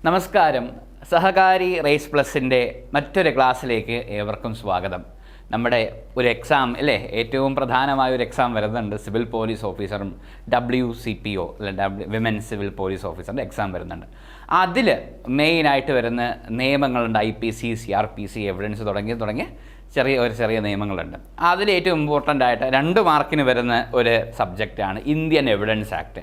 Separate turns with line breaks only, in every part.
നമസ്കാരം. സഹകാരി റേസ് പ്ലസിൻ്റെ മറ്റൊരു ക്ലാസ്സിലേക്ക് ഏവർക്കും സ്വാഗതം. നമ്മുടെ ഒരു എക്സാം അല്ലേ, ഏറ്റവും പ്രധാനമായ ഒരു എക്സാം വരുന്നുണ്ട്. സിവിൽ പോലീസ് ഓഫീസറും WCPO വിമൻ സിവിൽ പോലീസ് ഓഫീസറിൻ്റെ എക്സാം വരുന്നുണ്ട്. അതിൽ മെയിനായിട്ട് വരുന്ന നിയമങ്ങളുണ്ട്. IPC, CRPC, എവിഡൻസ് തുടങ്ങിയ ചെറിയ നിയമങ്ങളുണ്ട്. അതിൽ ഏറ്റവും ഇമ്പോർട്ടൻ്റ് ആയിട്ട് 2 മാർക്കിന് വരുന്ന ഒരു സബ്ജക്റ്റാണ് ഇന്ത്യൻ എവിഡൻസ് ആക്ട്.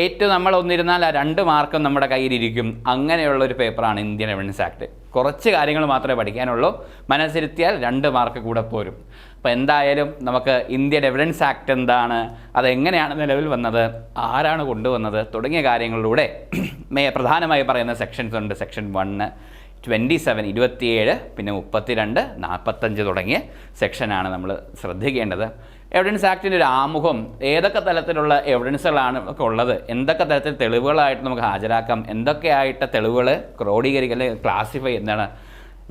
ഏറ്റവും നമ്മൾ ഒന്നിരുന്നാൽ ആ 2 മാർക്കും നമ്മുടെ കയ്യിലിരിക്കും. അങ്ങനെയുള്ളൊരു പേപ്പറാണ് ഇന്ത്യൻ എവിഡൻസ് ആക്ട്. കുറച്ച് കാര്യങ്ങൾ മാത്രമേ പഠിക്കാനുള്ളൂ. മനസ്സിരുത്തിയാൽ 2 മാർക്ക് കൂടെ പോരും. അപ്പോൾ എന്തായാലും നമുക്ക് ഇന്ത്യൻ എവിഡൻസ് ആക്ട് എന്താണ്, അതെങ്ങനെയാണ് നിലവിൽ വന്നത്, ആരാണ് കൊണ്ടുവന്നത് തുടങ്ങിയ കാര്യങ്ങളിലൂടെ പ്രധാനമായി പറയുന്ന സെക്ഷൻസ് ഉണ്ട്. സെക്ഷൻ 1, 27, 27, പിന്നെ 32, 45 തുടങ്ങിയ സെക്ഷനാണ് നമ്മൾ ശ്രദ്ധിക്കേണ്ടത്. എവിഡൻസ് ആക്ടിൻ്റെ ഒരു ആമുഖം, ഏതൊക്കെ തരത്തിലുള്ള എവിഡൻസുകളാണ് ഉള്ളത്, എന്തൊക്കെ തരത്തിൽ തെളിവുകളായിട്ട് നമുക്ക് ഹാജരാക്കാം, എന്തൊക്കെയായിട്ട് തെളിവുകൾ ക്രോഡീകരിക്കുക അല്ലെങ്കിൽ ക്ലാസിഫൈ എന്താണ്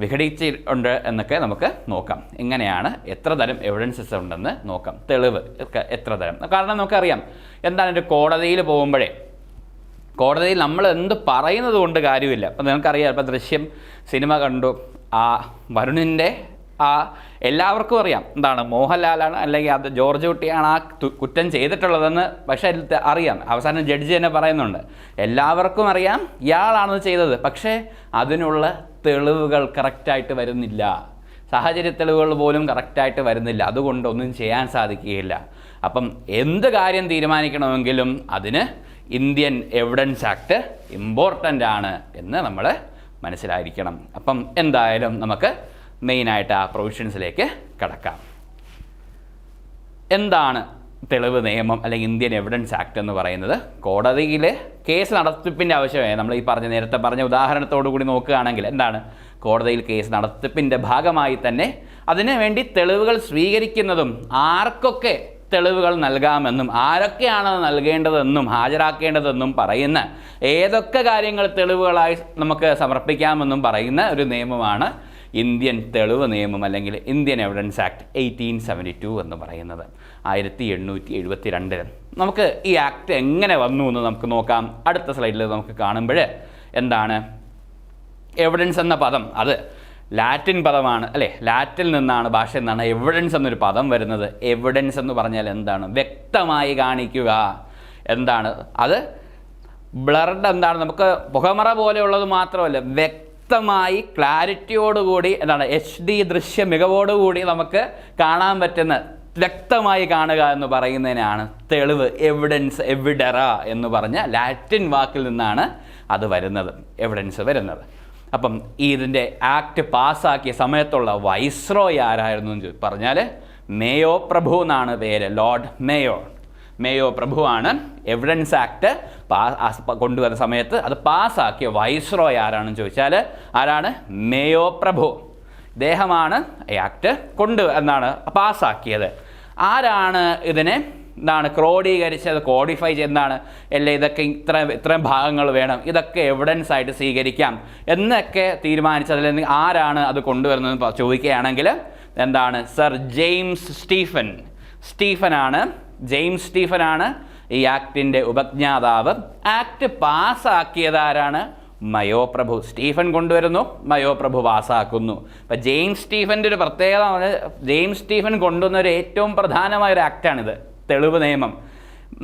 വിഘടിച്ചിട്ടുണ്ട് എന്നൊക്കെ നമുക്ക് നോക്കാം. എങ്ങനെയാണ്, എത്ര തരം എവിഡൻസസ് ഉണ്ടെന്ന് നോക്കാം. തെളിവ് എത്ര തരം, കാരണം നമുക്കറിയാം എന്താണ് ഒരു കോടതിയിൽ പോകുമ്പോഴേ കോടതിയിൽ നമ്മൾ എന്ത് പറയുന്നത് കൊണ്ട് കാര്യമില്ല. അപ്പം നിങ്ങൾക്കറിയാം, ഇപ്പം ദൃശ്യം സിനിമ കണ്ടു, ആ വരുണിൻ്റെ എല്ലാവർക്കും അറിയാം എന്താണ് മോഹൻലാലാണ് അല്ലെങ്കിൽ അത് ജോർജ് കുട്ടിയാണ് ആ കുറ്റം ചെയ്തിട്ടുള്ളതെന്ന്. പക്ഷേ അറിയാം, അവസാനം ജഡ്ജി തന്നെ പറയുന്നുണ്ട് എല്ലാവർക്കും അറിയാം ഇയാളാണത് ചെയ്തത്. പക്ഷേ അതിനുള്ള തെളിവുകൾ കറക്റ്റായിട്ട് വരുന്നില്ല, സാഹചര്യ തെളിവുകൾ പോലും കറക്റ്റായിട്ട് വരുന്നില്ല. അതുകൊണ്ടൊന്നും ചെയ്യാൻ സാധിക്കുകയില്ല. അപ്പം എന്ത് കാര്യം തീരുമാനിക്കണമെങ്കിലും അതിന് ഇന്ത്യൻ എവിഡൻസ് ആക്ട് ഇമ്പോർട്ടൻ്റ് ആണ് എന്ന് നമ്മൾ മനസ്സിലായിരിക്കണം. അപ്പം എന്തായാലും നമുക്ക് മെയിനായിട്ട് ആ പ്രൊവിഷൻസിലേക്ക് കടക്കാം. എന്താണ് തെളിവ് നിയമം അല്ലെങ്കിൽ ഇന്ത്യൻ എവിഡൻസ് ആക്ട് എന്ന് പറയുന്നത്? കോടതിയിൽ കേസ് നടത്തിപ്പിൻ്റെ ആവശ്യമായി നമ്മൾ ഈ നേരത്തെ പറഞ്ഞ ഉദാഹരണത്തോടു കൂടി നോക്കുകയാണെങ്കിൽ എന്താണ്, കോടതിയിൽ കേസ് നടത്തിപ്പിൻ്റെ ഭാഗമായി തന്നെ അതിനു വേണ്ടി തെളിവുകൾ സ്വീകരിക്കുന്നതും ആർക്കൊക്കെ തെളിവുകൾ നൽകാമെന്നും ആരൊക്കെയാണ് നൽകേണ്ടതെന്നും ഹാജരാക്കേണ്ടതെന്നും പറയുന്ന, ഏതൊക്കെ കാര്യങ്ങൾ തെളിവുകളായി നമുക്ക് സമർപ്പിക്കാമെന്നും പറയുന്ന ഒരു നിയമമാണ് ഇന്ത്യൻ തെളിവ് നിയമം അല്ലെങ്കിൽ ഇന്ത്യൻ എവിഡൻസ് ആക്ട് 1872 എന്ന് പറയുന്നത്. 1872 നമുക്ക് ഈ ആക്ട് എങ്ങനെ വന്നു എന്ന് നമുക്ക് നോക്കാം. അടുത്ത സ്ലൈഡിൽ നമുക്ക് കാണുമ്പോൾ എന്താണ് എവിഡൻസ് എന്ന പദം, അത് ലാറ്റിൻ പദമാണ് അല്ലേ, ലാറ്റിൽ നിന്നാണ്, ഭാഷയിൽ നിന്നാണ് എവിഡൻസ് എന്നൊരു പദം വരുന്നത്. എവിഡൻസ് എന്ന് പറഞ്ഞാൽ എന്താണ്, വ്യക്തമായി കാണിക്കുക എന്താണ്. അത് ബ്ലർഡ് എന്താണ്, നമുക്ക് പുകമറ പോലെയുള്ളത് മാത്രമല്ല, വ്യക്തമായി ക്ലാരിറ്റിയോടുകൂടി എന്താണ് HD ദൃശ്യ മികവോടുകൂടി നമുക്ക് കാണാൻ പറ്റുന്ന, വ്യക്തമായി കാണുക എന്ന് പറയുന്നതിനാണ് തെളിവ്, എവിഡൻസ്, എവിഡറ എന്ന് പറഞ്ഞ ലാറ്റിൻ വാക്കിൽ നിന്നാണ് അത് വരുന്നത്, എവിഡൻസ് വരുന്നത്. അപ്പം ഇതിൻ്റെ ആക്ട് പാസ്സാക്കിയ സമയത്തുള്ള വൈസ്രോയ് ആരായിരുന്നു എന്ന് പറഞ്ഞാൽ മേയോ പ്രഭു എന്നാണ് പേര്. ലോർഡ് മേയോ പ്രഭുവാണ് എവിഡൻസ് ആക്ട് കൊണ്ടുവരുന്ന സമയത്ത് അത് പാസ്സാക്കിയ വൈസ്രോയ് ആരാണെന്ന് ചോദിച്ചാൽ ആരാണ്? മേയോ പ്രഭു. ഇദ്ദേഹമാണ് ഈ ആക്ട് പാസ്സാക്കിയത്. ആരാണ് ഇതിനെ ക്രോഡീകരിച്ചത്, കോഡിഫൈ ചെയ്താണ് അല്ലേ, ഇതൊക്കെ ഇത്രയും ഭാഗങ്ങൾ വേണം, ഇതൊക്കെ എവിഡൻസ് ആയിട്ട് സ്വീകരിക്കാം എന്നൊക്കെ തീരുമാനിച്ചതിൽ ആരാണ് അത് കൊണ്ടുവരുന്നതെന്ന് ചോദിക്കുകയാണെങ്കിൽ എന്താണ്, സർ ജെയിംസ് സ്റ്റീഫനാണ് ഈ ആക്ടിൻ്റെ ഉപജ്ഞാതാവ്. ആക്ട് പാസ്സാക്കിയതാരാണ്? മേയോ പ്രഭു. സ്റ്റീഫൻ കൊണ്ടുവരുന്നു, മേയോ പ്രഭു പാസ്സാക്കുന്നു. അപ്പം ജെയിംസ് സ്റ്റീഫൻ്റെ ഒരു പ്രത്യേകത, ജെയിംസ് സ്റ്റീഫൻ കൊണ്ടുവന്ന ഒരു ഏറ്റവും പ്രധാനമായൊരു ആക്റ്റാണിത്, തെളിവ് നിയമം.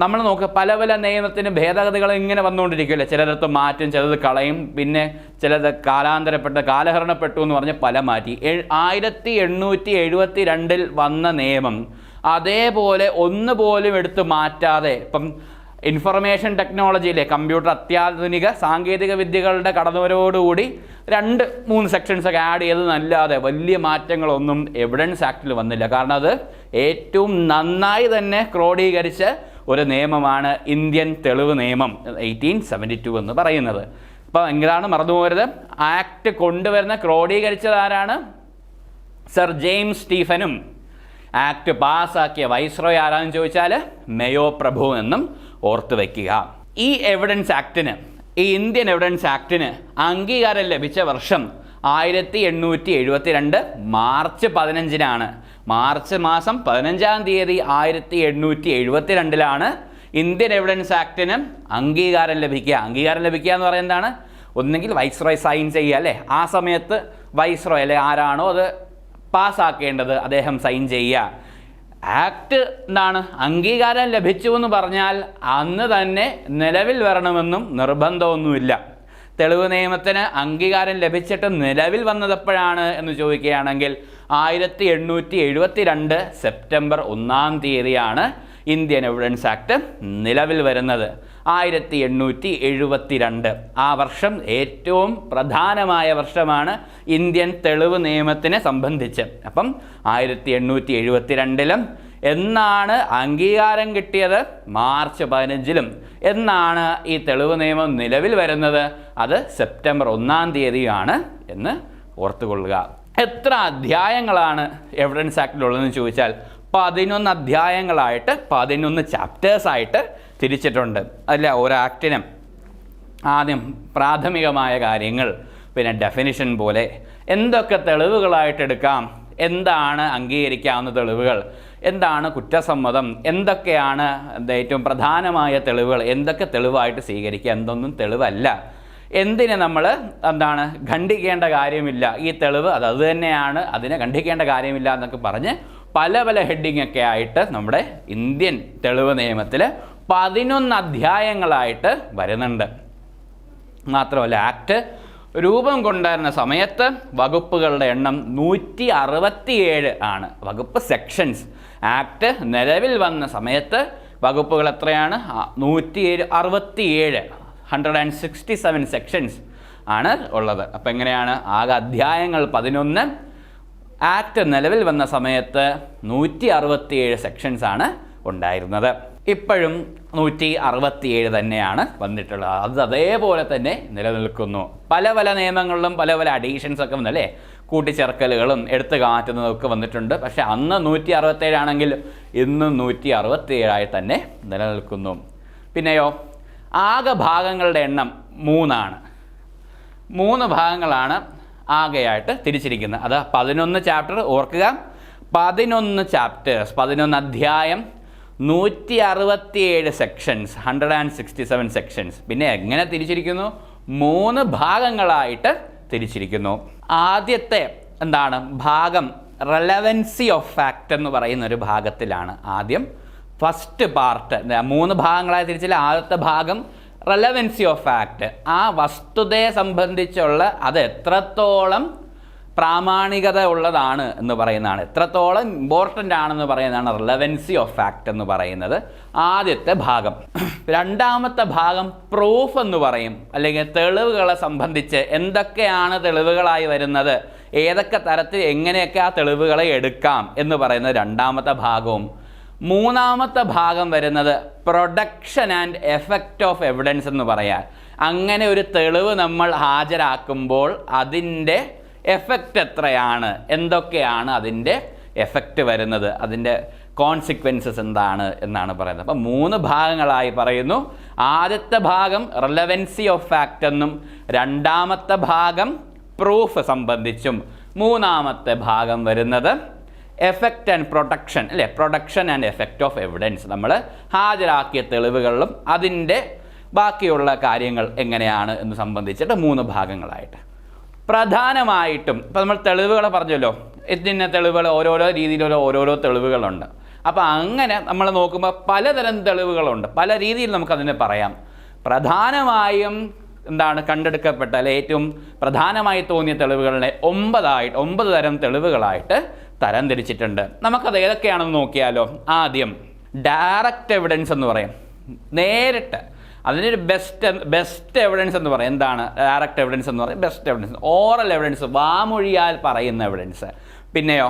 നമ്മൾ നോക്കുക, പല നിയമത്തിന് ഭേദഗതികൾ ഇങ്ങനെ വന്നുകൊണ്ടിരിക്കുകയല്ലേ. ചിലരത്ത് മാറ്റും, ചിലത് കളയും, പിന്നെ ചിലത് കാലഹരണപ്പെട്ടു എന്ന് പറഞ്ഞ് പല മാറ്റി. 1872 വന്ന നിയമം അതേപോലെ ഒന്നുപോലും എടുത്ത് മാറ്റാതെ, ഇപ്പം ഇൻഫർമേഷൻ ടെക്നോളജിയിലെ കമ്പ്യൂട്ടർ അത്യാധുനിക സാങ്കേതിക വിദ്യകളുടെ കടന്നുവരവോടുകൂടി 2-3 സെക്ഷൻസൊക്കെ ആഡ് ചെയ്തതല്ലാതെ വലിയ മാറ്റങ്ങളൊന്നും എവിഡൻസ് ആക്ടിൽ വന്നില്ല. കാരണം അത് ഏറ്റവും നന്നായി തന്നെ ക്രോഡീകരിച്ച ഒരു നിയമമാണ് ഇന്ത്യൻ തെളിവ് നിയമം 1872 എന്ന് പറയുന്നത്. അപ്പോൾ എങ്ങനെയാണ് മറന്നുപോകരുത്, ആക്ട് കൊണ്ടുവരുന്ന ക്രോഡീകരിച്ചത് ആരാണ്? സർ ജെയിംസ് സ്റ്റീഫനും. ആക്ട് പാസ്സാക്കിയ വൈസ്രോയ് ആരാണെന്ന് ചോദിച്ചാൽ മേയോ പ്രഭു എന്നും ഓർത്ത് വയ്ക്കുക. ഈ എവിഡൻസ് ആക്ടിന്, ഈ ഇന്ത്യൻ എവിഡൻസ് ആക്ടിന് അംഗീകാരം ലഭിച്ച വർഷം 1872 മാർച്ച് 15-നാണ്. മാർച്ച് മാസം 15-ാം തീയതി 1872 ഇന്ത്യൻ എവിഡൻസ് ആക്ടിന് അംഗീകാരം ലഭിക്കുക. അംഗീകാരം ലഭിക്കുക എന്ന് പറയുന്നത് എന്താണ്? ഒന്നെങ്കിൽ വൈസ്രോയ് സൈൻ ചെയ്യുക അല്ലേ, ആ സമയത്ത് വൈസ്രോയ് അല്ലെ ആരാണോ അത് പാസ്സാക്കേണ്ടത് അദ്ദേഹം സൈൻ ചെയ്യുക. ആക്ട് എന്താണ്, അംഗീകാരം ലഭിച്ചു എന്ന് പറഞ്ഞാൽ അന്ന് തന്നെ നിലവിൽ വരണമെന്നും നിർബന്ധമൊന്നുമില്ല. തെളിവ് നിയമത്തിന് അംഗീകാരം ലഭിച്ചിട്ട് നിലവിൽ വന്നതെപ്പോഴാണ് എന്ന് ചോദിക്കുകയാണെങ്കിൽ 1872 സെപ്റ്റംബർ 1 ഇന്ത്യൻ എവിഡൻസ് ആക്ട് നിലവിൽ വരുന്നത്. 1872 ആ വർഷം ഏറ്റവും പ്രധാനമായ വർഷമാണ് ഇന്ത്യൻ തെളിവ് നിയമത്തിനെ സംബന്ധിച്ച്. അപ്പം 1872 എന്നാണ് അംഗീകാരം കിട്ടിയത്, മാർച്ച് 15 എന്നാണ് ഈ തെളിവ് നിയമം നിലവിൽ വരുന്നത്, അത് സെപ്റ്റംബർ 1 എന്ന് ഓർത്തുകൊള്ളുക. എത്ര അധ്യായങ്ങളാണ് എവിഡൻസ് ആക്ടിലുള്ളതെന്ന് ചോദിച്ചാൽ 11 അധ്യായങ്ങളായിട്ട് 11 ചാപ്റ്റേഴ്സായിട്ട് തിരിച്ചിട്ടുണ്ട്. അല്ല, ഒരു ആക്ടിനും ആദ്യം പ്രാഥമികമായ കാര്യങ്ങൾ, പിന്നെ ഡെഫിനിഷൻ പോലെ എന്തൊക്കെ തെളിവുകളായിട്ട് എടുക്കാം, എന്താണ് അംഗീകരിക്കാവുന്ന തെളിവുകൾ, എന്താണ് കുറ്റസമ്മതം, എന്തൊക്കെയാണ് ഏറ്റവും പ്രധാനമായ തെളിവുകൾ, എന്തൊക്കെ തെളിവായിട്ട് സ്വീകരിക്കുക, എന്തൊന്നും തെളിവല്ല, എന്തിനെ നമ്മൾ എന്താണ് ഖണ്ഡിക്കേണ്ട കാര്യമില്ല, ഈ തെളിവ് അത് തന്നെയാണ്, അതിനെ ഖണ്ഡിക്കേണ്ട കാര്യമില്ല എന്നൊക്കെ പറഞ്ഞ് പല പല ഹെഡിങ് ഒക്കെ ആയിട്ട് നമ്മുടെ ഇന്ത്യൻ തെളിവ് നിയമത്തിൽ 11 അധ്യായങ്ങളായിട്ട് വരുന്നുണ്ട്. മാത്രമല്ല ആക്ട് രൂപം കൊണ്ടുവരുന്ന സമയത്ത് വകുപ്പുകളുടെ എണ്ണം 167 ആണ്. വകുപ്പ് സെക്ഷൻസ്. ആക്ട് നിലവിൽ വന്ന സമയത്ത് വകുപ്പുകൾ എത്രയാണ്? 167, 167 സെക്ഷൻസ് ആണ് ഉള്ളത്. അപ്പം എങ്ങനെയാണ്? ആകെ അധ്യായങ്ങൾ 11. ആക്ട് നിലവിൽ വന്ന സമയത്ത് 167 സെക്ഷൻസാണ് ഉണ്ടായിരുന്നത്. ഇപ്പോഴും 167 തന്നെയാണ് വന്നിട്ടുള്ളത്. അത് അതേപോലെ തന്നെ നിലനിൽക്കുന്നു. പല പല നിയമങ്ങളിലും പല പല അഡീഷൻസ് ഒക്കെ വന്നല്ലേ, കൂട്ടിച്ചേർക്കലുകളും എടുത്തു കാറ്റുന്നതൊക്കെ വന്നിട്ടുണ്ട്. പക്ഷേ അന്ന് 167 ആണെങ്കിൽ ഇന്നും 167 തന്നെ നിലനിൽക്കുന്നു. പിന്നെയോ ആകെ ഭാഗങ്ങളുടെ എണ്ണം 3 ഭാഗങ്ങളാണ് ആകെയായിട്ട് തിരിച്ചിരിക്കുന്നത്. അത് 11 ചാപ്റ്റർ ഓർക്കുക, 11 ചാപ്റ്റേഴ്സ്, 11 അധ്യായം, 167 സെക്ഷൻസ്, 167 സെക്ഷൻസ്. പിന്നെ എങ്ങനെ തിരിച്ചിരിക്കുന്നു? 3 ഭാഗങ്ങളായിട്ട് തിരിച്ചിരിക്കുന്നു. ആദ്യത്തെ എന്താണ് ഭാഗം? റെലവൻസി ഓഫ് ഫാക്റ്റ് എന്ന് പറയുന്ന ഒരു ഭാഗത്തിലാണ് ആദ്യം ഫസ്റ്റ് പാർട്ട്. 3 ഭാഗങ്ങളായി തിരിച്ചില്ല. ആദ്യത്തെ ഭാഗം റെലവൻസി ഓഫ് ഫാക്റ്റ്, ആ വസ്തുതയെ സംബന്ധിച്ചുള്ള അത് എത്രത്തോളം പ്രാമാണികത ഉള്ളതാണ് എന്ന് പറയുന്നതാണ്, എത്രത്തോളം ഇമ്പോർട്ടൻ്റ് ആണെന്ന് പറയുന്നതാണ് റെലവൻസി ഓഫ് ഫാക്റ്റ് എന്ന് പറയുന്നത് ആദ്യത്തെ ഭാഗം. രണ്ടാമത്തെ ഭാഗം പ്രൂഫ് എന്ന് പറയും, അല്ലെങ്കിൽ തെളിവുകളെ സംബന്ധിച്ച് എന്തൊക്കെയാണ് തെളിവുകളായി വരുന്നത്, ഏതൊക്കെ തരത്തിൽ എങ്ങനെയൊക്കെ ആ തെളിവുകളെ എടുക്കാം എന്ന് പറയുന്നത് രണ്ടാമത്തെ ഭാഗവും. മൂന്നാമത്തെ ഭാഗം വരുന്നത് production and effect of evidence എന്ന് പറയാം. അങ്ങനെ ഒരു തെളിവ് നമ്മൾ ഹാജരാക്കുമ്പോൾ അതിൻ്റെ എഫക്റ്റ് എത്രയാണ്, എന്തൊക്കെയാണ് അതിൻ്റെ എഫക്റ്റ് വരുന്നത്, അതിൻ്റെ കോൺസിക്വൻസസ് എന്താണ് എന്നാണ് പറയുന്നത്. അപ്പം 3 ഭാഗങ്ങളായി പറയുന്നു. ആദ്യത്തെ ഭാഗം റെലവൻസി ഓഫ് ഫാക്റ്റ് എന്നും, രണ്ടാമത്തെ ഭാഗം പ്രൂഫ് സംബന്ധിച്ചും, മൂന്നാമത്തെ ഭാഗം വരുന്നത് എഫക്റ്റ് ആൻഡ് പ്രൊട്ടക്ഷൻ അല്ലേ, production and effect of evidence, നമ്മൾ ഹാജരാക്കിയ തെളിവുകളിലും അതിൻ്റെ ബാക്കിയുള്ള കാര്യങ്ങൾ എങ്ങനെയാണ് എന്ന് സംബന്ധിച്ചിട്ട് 3 ഭാഗങ്ങളായിട്ട്. പ്രധാനമായിട്ടും ഇപ്പം നമ്മൾ തെളിവുകളെ പറഞ്ഞല്ലോ, ഇതിൻ്റെ തെളിവുകൾ ഓരോരോ രീതിയിലുള്ള ഓരോരോ തെളിവുകളുണ്ട്. അപ്പോൾ അങ്ങനെ നമ്മൾ നോക്കുമ്പോൾ പലതരം തെളിവുകളുണ്ട്, പല രീതിയിൽ നമുക്കതിനെ പറയാം. പ്രധാനമായും എന്താണ് കണ്ടെടുക്കപ്പെട്ട അല്ലെ ഏറ്റവും പ്രധാനമായി തോന്നിയ തെളിവുകളെ 9 തരം തെളിവുകളായിട്ട് തരംതിരിച്ചിട്ടുണ്ട്. നമുക്കത് ഏതൊക്കെയാണെന്ന് നോക്കിയാലോ. ആദ്യം ഡയറക്റ്റ് എവിഡൻസ് എന്ന് പറയും, നേരിട്ട്. അതിനൊരു ബെസ്റ്റ് എവിഡൻസ് എന്ന് പറയും. എന്താണ് ഡയറക്റ്റ് എവിഡൻസ് എന്ന് പറയും? Best evidence. ഓറൽ എവിഡൻസ്, വാമൊഴിയാൽ പറയുന്ന എവിഡൻസ്. പിന്നെയോ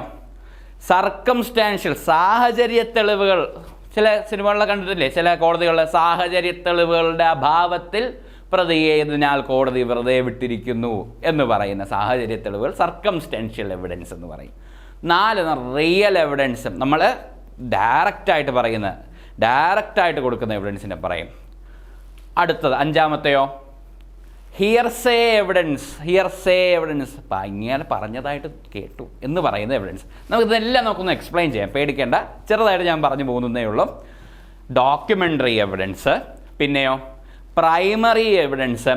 സർക്കംസ്റ്റാൻഷ്യൽ, സാഹചര്യ തെളിവുകൾ. ചില സിനിമകളിലൊക്കെ കണ്ടിട്ടില്ലേ, ചില കോടതികളിലെ സാഹചര്യ തെളിവുകളുടെ അഭാവത്തിൽ പ്രതിയെ ഇതിനാൽ കോടതി വെറുതെ വിട്ടിരിക്കുന്നു എന്ന് പറയുന്ന സാഹചര്യ തെളിവുകൾ സർക്കംസ്റ്റാൻഷ്യൽ എവിഡൻസ് എന്ന് പറയും. 4 റിയൽ എവിഡൻസും, നമ്മൾ ഡയറക്റ്റായിട്ട് പറയുന്ന, ഡയറക്റ്റായിട്ട് കൊടുക്കുന്ന എവിഡൻസിനെ പറയും. അടുത്തത് 5-മത്തെയോ ഹിയർസേ എവിഡൻസ്. ഹിയർസേ എവിഡൻസ്, ഇങ്ങനെ പറഞ്ഞതായിട്ട് കേട്ടു എന്ന് പറയുന്ന എവിഡൻസ്. നമുക്കിതെല്ലാം നമുക്കൊന്ന് എക്സ്പ്ലെയിൻ ചെയ്യാം, പേടിക്കേണ്ട, ചെറുതായിട്ട് ഞാൻ പറഞ്ഞു പോകുന്നതേ ഉള്ളൂ. ഡോക്യുമെൻ്ററി എവിഡൻസ്, പിന്നെയോ പ്രൈമറി എവിഡൻസ്,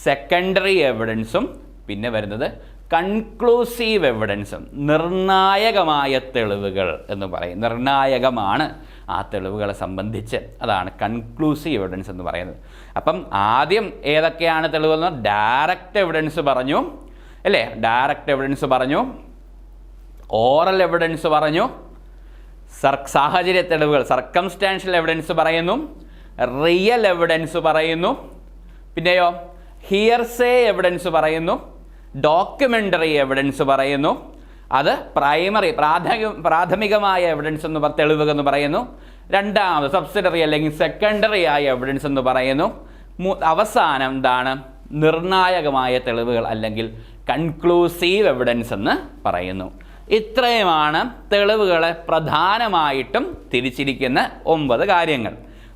സെക്കൻഡറി എവിഡൻസും പിന്നെ വരുന്നത് കൺക്ലൂസീവ് എവിഡൻസും. നിർണായകമായ തെളിവുകൾ എന്ന് പറയും. നിർണായകമാണ് ആ തെളിവുകളെ സംബന്ധിച്ച്. അതാണ് കൺക്ലൂസീവ് എവിഡൻസ് എന്ന് പറയുന്നത്. അപ്പം ആദ്യം ഏതൊക്കെയാണ് തെളിവെന്ന്? ഡയറക്റ്റ് എവിഡൻസ് പറഞ്ഞു അല്ലേ? ഡയറക്റ്റ് എവിഡൻസ് പറഞ്ഞു, ഓറൽ എവിഡൻസ് പറഞ്ഞു, സാഹചര്യ തെളിവുകൾ സർക്കംസ്റ്റാൻഷ്യൽ എവിഡൻസ് പറയുന്നു, റിയൽ എവിഡൻസ് പറയുന്നു, പിന്നെയോ ഹിയർസേ എവിഡൻസ് പറയുന്നു, ഡോക്യുമെൻ്ററി എവിഡൻസ് പറയുന്നു, അത് പ്രാഥമികമായ എവിഡൻസ് എന്ന് തെളിവുകൾ എന്ന് പറയുന്നു, രണ്ടാമത് സബ്സിഡറി അല്ലെങ്കിൽ സെക്കൻഡറി ആയ എവിഡൻസ് എന്ന് പറയുന്നു, അവസാനം എന്താണ്? നിർണായകമായ തെളിവുകൾ അല്ലെങ്കിൽ കൺക്ലൂസീവ് എവിഡൻസ് എന്ന് പറയുന്നു. ഇത്രയുമാണ് തെളിവുകളെ പ്രധാനമായിട്ടും തിരിച്ചിരിക്കുന്ന 9 കാര്യങ്ങൾ.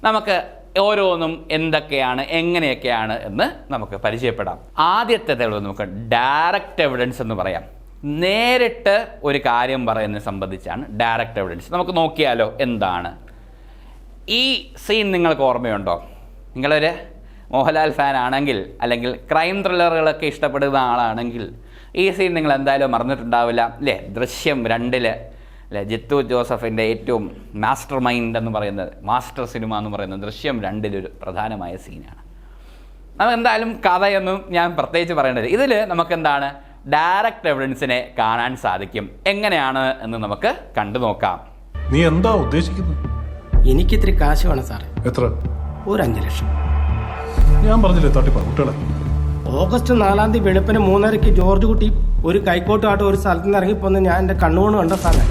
നമുക്ക് ഓരോന്നും എന്തൊക്കെയാണ് എങ്ങനെയൊക്കെയാണ് എന്ന് നമുക്ക് പരിചയപ്പെടാം. ആദ്യത്തെ തെളിവ് നമുക്ക് ഡയറക്റ്റ് എവിഡൻസ് എന്ന് പറയാം. നേരിട്ട് ഒരു കാര്യം പറയുന്നത് സംബന്ധിച്ചാണ് ഡയറക്റ്റ് എവിഡൻസ്. നമുക്ക് നോക്കിയാലോ എന്താണ് ഈ സീൻ. നിങ്ങൾക്ക് ഓർമ്മയുണ്ടോ? നിങ്ങളൊരു മോഹൻലാൽ ഫാൻ ആണെങ്കിൽ അല്ലെങ്കിൽ ക്രൈം ത്രില്ലറുകളൊക്കെ ഇഷ്ടപ്പെടുന്ന ആളാണെങ്കിൽ ഈ സീൻ നിങ്ങൾ എന്തായാലും മറന്നിട്ടുണ്ടാവില്ല അല്ലേ? ദൃശ്യം 2 അല്ലേ? ജിത്തു ജോസഫിൻ്റെ ഏറ്റവും മാസ്റ്റർ മൈൻഡ് എന്ന് പറയുന്നത്, മാസ്റ്റർ സിനിമ എന്ന് പറയുന്നത് ദൃശ്യം 2 ഒരു പ്രധാനമായ സീനാണ്. അത് എന്തായാലും കഥയൊന്നും ഞാൻ പ്രത്യേകിച്ച് പറയേണ്ടത്. ഇതിൽ നമുക്കെന്താണ് ഡയറക്റ്റ് എവിഡൻസിനെ കാണാൻ സാധിക്കും. എങ്ങനെയാണ് എന്ന് നമുക്ക് കണ്ടു നോക്കാം.
നീ എന്താ ഉദ്ദേശിക്കുന്നത്?
എനിക്ക് ഇത്തിരി കാശ് വേണം സാറേ.
എത്ര?
ഒരു 5 ലക്ഷം.
ഞാൻ പറഞ്ഞില്ലേ തട്ടിപ്പാ കുട്ടികളെ.
ഓഗസ്റ്റ് 4 വെളുപ്പിന് 3:30 ജോർജ് കുട്ടി ഒരു കൈക്കോട്ടുമായിട്ട് ഒരു സ്ഥലത്ത് നിന്ന് ഇറങ്ങിപ്പോന്ന് ഞാൻ എന്റെ കണ്ണുകൊണ്ട് കണ്ട സാറേ.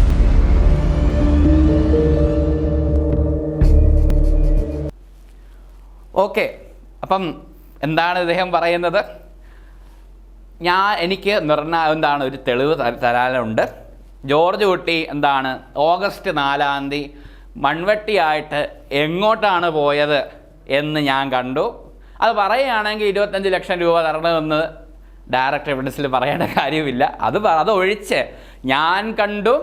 ഓക്കെ, അപ്പം എന്താണ് ഇദ്ദേഹം പറയുന്നത്? എനിക്ക് എന്താണ് ഒരു തെളിവ് തരാനുണ്ട്. ജോർജ് കുട്ടി എന്താണ് ഓഗസ്റ്റ് 4 മൺവെട്ടിയായിട്ട് എങ്ങോട്ടാണ് പോയത് എന്ന് ഞാൻ കണ്ടു. അത് പറയുകയാണെങ്കിൽ 25 ലക്ഷം രൂപ തരണമെന്ന് ഡയറക്റ്റ് എവിഡൻസിൽ പറയേണ്ട കാര്യമില്ല. അതൊഴിച്ച് ഞാൻ കണ്ടു,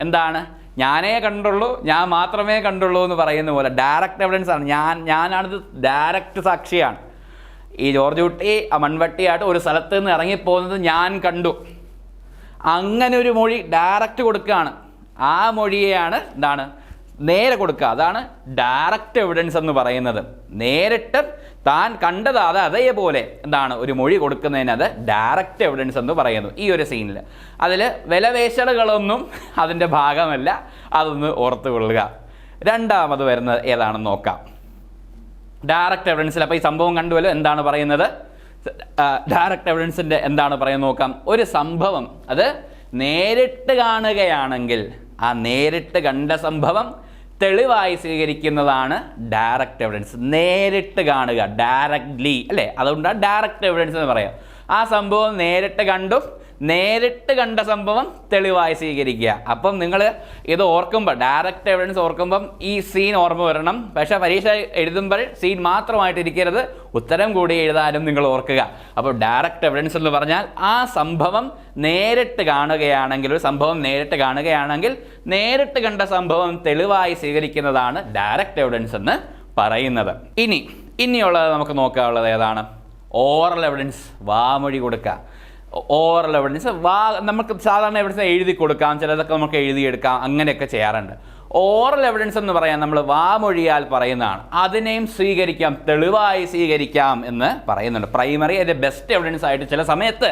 എന്താണ് ഞാനേ കണ്ടുള്ളൂ, ഞാൻ മാത്രമേ കണ്ടുള്ളൂ എന്ന് പറയുന്ന പോലെ ഡയറക്റ്റ് എവിഡൻസ് ആണ്. ഞാനാണിത് ഡയറക്റ്റ് സാക്ഷിയാണ്. ഈ ജോർജ് കുട്ടി മൺവെട്ടിയായിട്ട് ഒരു സ്ഥലത്ത് നിന്ന് ഇറങ്ങിപ്പോകുന്നത് ഞാൻ കണ്ടു. അങ്ങനെ ഒരു മൊഴി ഡയറക്റ്റ് കൊടുക്കുകയാണ്. ആ മൊഴിയെയാണ് എന്താണ് നേരെ കൊടുക്കുക. അതാണ് ഡയറക്റ്റ് എവിഡൻസ് എന്ന് പറയുന്നത്. നേരിട്ട് താൻ കണ്ടത് അതേപോലെ എന്താണ് ഒരു മൊഴി കൊടുക്കുന്നതിന് അത് ഡയറക്റ്റ് എവിഡൻസ് എന്ന് പറയുന്നു. ഈ ഒരു സീനിൽ അതിൽ വിലപേശലുകളൊന്നും അതിൻ്റെ ഭാഗമല്ല. അതൊന്ന് ഓർത്തുകൊള്ളുക. രണ്ടാമത് വരുന്നത് ഏതാണെന്ന് നോക്കാം. ഡയറക്റ്റ് എവിഡൻസിൽ അപ്പോൾ ഈ സംഭവം കണ്ടുവല്ലോ. എന്താണ് പറയുന്നത്? ഡയറക്റ്റ് എവിഡൻസിൻ്റെ എന്താണ് പറയുന്നത് നോക്കാം. ഒരു സംഭവം അത് നേരിട്ട് കാണുകയാണെങ്കിൽ ആ നേരിട്ട് കണ്ട സംഭവം തെളിവായി സ്വീകരിക്കുന്നതാണ് ഡയറക്റ്റ് എവിഡൻസ്. നേരിട്ട് കാണുക, ഡയറക്റ്റ്ലി അല്ലേ? അതുകൊണ്ടാണ് ഡയറക്റ്റ് എവിഡൻസ് എന്ന് പറയാം. ആ സംഭവം നേരിട്ട് കണ്ടു, നേരിട്ട് കണ്ട സംഭവം തെളിവായി സ്വീകരിക്കുക. അപ്പം നിങ്ങൾ ഇത് ഓർക്കുമ്പോൾ, ഡയറക്റ്റ് എവിഡൻസ് ഓർക്കുമ്പം ഈ സീൻ ഓർമ്മ വരണം. പക്ഷേ പരീക്ഷ എഴുതുമ്പോൾ സീൻ മാത്രമായിട്ടിരിക്കരുത്, ഉത്തരം കൂടി എഴുതാനും നിങ്ങൾ ഓർക്കുക. അപ്പോൾ ഡയറക്റ്റ് എവിഡൻസ് എന്ന് പറഞ്ഞാൽ ആ സംഭവം നേരിട്ട് കാണുകയാണെങ്കിൽ, ഒരു സംഭവം നേരിട്ട് കാണുകയാണെങ്കിൽ നേരിട്ട് കണ്ട സംഭവം തെളിവായി സ്വീകരിക്കുന്നതാണ് ഡയറക്റ്റ് എവിഡൻസ് എന്ന് പറയുന്നത്. ഇനിയുള്ളത് നമുക്ക് നോക്കാനുള്ളത് ഏതാണ്? ഓറൽ എവിഡൻസ്, വാമൊഴി കൊടുക്കുക. ഓറൽ എവിഡൻസ് നമുക്ക് സാധാരണ എവിഡൻസ് എഴുതി കൊടുക്കാം, ചിലതൊക്കെ നമുക്ക് എഴുതിയെടുക്കാം, അങ്ങനെയൊക്കെ ചെയ്യാറുണ്ട്. ഓറൽ എവിഡൻസ് എന്ന് പറയാൻ നമ്മൾ വാമൊഴിയാൽ പറയുന്നതാണ്. അതിനെയും സ്വീകരിക്കാം, തെളിവായി സ്വീകരിക്കാം എന്ന് പറയുന്നുണ്ട്. പ്രൈമറി അതിൻ്റെ ബെസ്റ്റ് എവിഡൻസ് ആയിട്ട് ചില സമയത്ത്